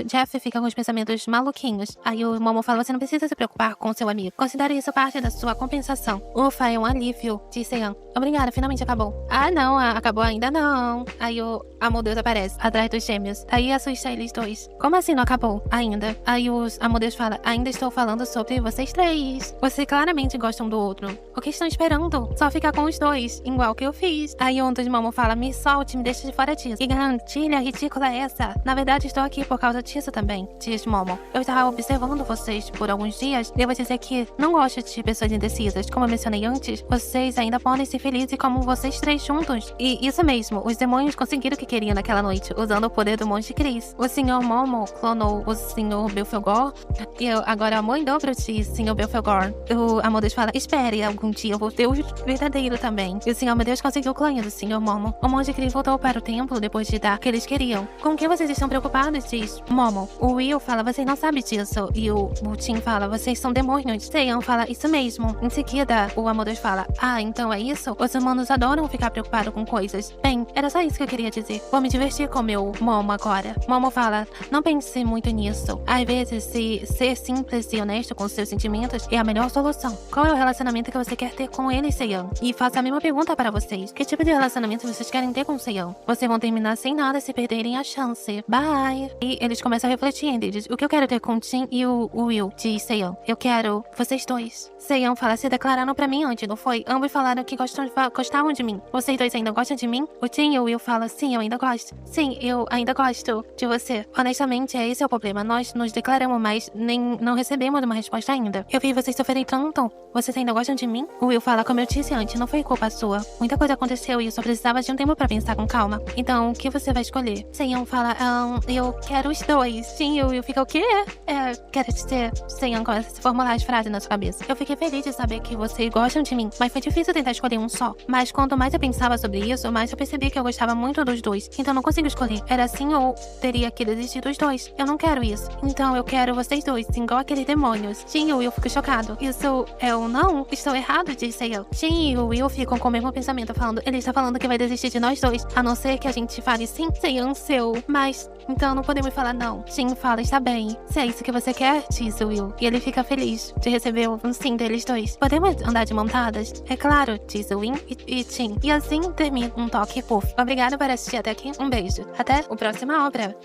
Jeff fica com os pensamentos maluquinhos. Aí o Momo fala, você não precisa se preocupar com seu amigo. Considere isso parte da sua compensação. Ufa, é um alívio, disse Seiyan. Obrigada, finalmente acabou. Ah, não, acabou ainda não. Aí o Amadeus aparece, atrás dos gêmeos. Aí assusta eles dois. Como assim não acabou? Ainda. Aí os Amadeus fala, ainda estou falando sobre vocês três. Vocês claramente gostam do outro. O que estão esperando? Só ficar com os dois, igual que eu fiz. Aí um dos Momo fala, me solte, me deixe de fora disso. Que garantilha ridícula é essa? Na verdade, estou aqui por causa disso também, diz Momo. Eu estava observando vocês por alguns dias. Devo dizer que não gosto de pessoas indecisas. Como eu mencionei antes, vocês ainda podem ser felizes como vocês três juntos. E isso mesmo, os demônios conseguiram o que queriam naquela noite, usando o poder do Monte Cris. O Sr. Momo clonou o Sr. Belphegor e eu agora amo em dobro de Sr. Belphegor. O Amadeus fala, espere, algum dia eu vou ter o verdadeiro também. E o Sr. Amadeus conseguiu o clã do Sr. Momo. O Monte Cris voltou para o templo depois de dar o que eles queriam. Com que vocês estão preocupados, diz Momo. O Will fala, vocês não sabem disso. E o Tim fala, vocês são demônios. Seiyan fala, isso mesmo. Em seguida, o Amadeus fala, ah, então é isso? Os humanos adoram ficar preocupados com coisas. Bem, era só isso que eu queria dizer. Vou me divertir com meu Momo agora. Momo fala, não pense muito nisso. Às vezes, ser simples e honesto com seus sentimentos é a melhor solução. Qual é o relacionamento que você quer ter com ele, Seiyan? E faço a mesma pergunta para vocês. Que tipo de relacionamento vocês querem ter com o Seiyan? Vocês vão terminar sem nada se perderem a chance. Bye! E eles começam a refletir entre eles. O que eu quero ter com o Tim e o Will, diz Seiyan. Eu quero vocês dois. Seiyan fala, se declararam pra mim antes, não foi? Ambos falaram que gostavam de mim. Vocês dois ainda gostam de mim? O Tim e o Will falam, sim, eu ainda gosto. Sim, eu ainda gosto de você. Honestamente, esse é o problema. Nós nos declaramos, mas não recebemos uma resposta ainda. Eu vi vocês sofrerem tanto. Vocês ainda gostam de mim? O Will fala, como eu disse antes, não foi culpa sua. Muita coisa aconteceu e eu só precisava de um tempo pra pensar com calma. Então, o que você vai escolher? Seiyan fala, eu quero os dois. Tim e o Will ficam, o quê? Quero dizer, Seiyan começa a se formular as frases na sua cabeça. Eu fiquei feliz de saber que vocês gostam de mim, mas foi difícil tentar escolher um só. Mas quanto mais eu pensava sobre isso, mais eu percebi que eu gostava muito dos dois. Então não consigo escolher. Era assim ou teria que desistir dos dois. Eu não quero isso. Então eu quero vocês dois, igual aqueles demônios. Tim e o Will ficam chocados. Isso é um não? Estou errado, disse eu. Tim e o Will ficam com o mesmo pensamento, falando, ele está falando que vai desistir de nós dois, a não ser que a gente fale sim, Seiyan seu. Mas, então não podemos falar não. Tim fala, está bem. Se é isso que você quer, diz o Will. E ele fica feliz de receber um sim deles dois. Podemos andar de montadas? É claro, diz o Will e Tim. E assim termina um toque fofo. Obrigada por assistir até aqui. Um beijo. Até a próxima obra.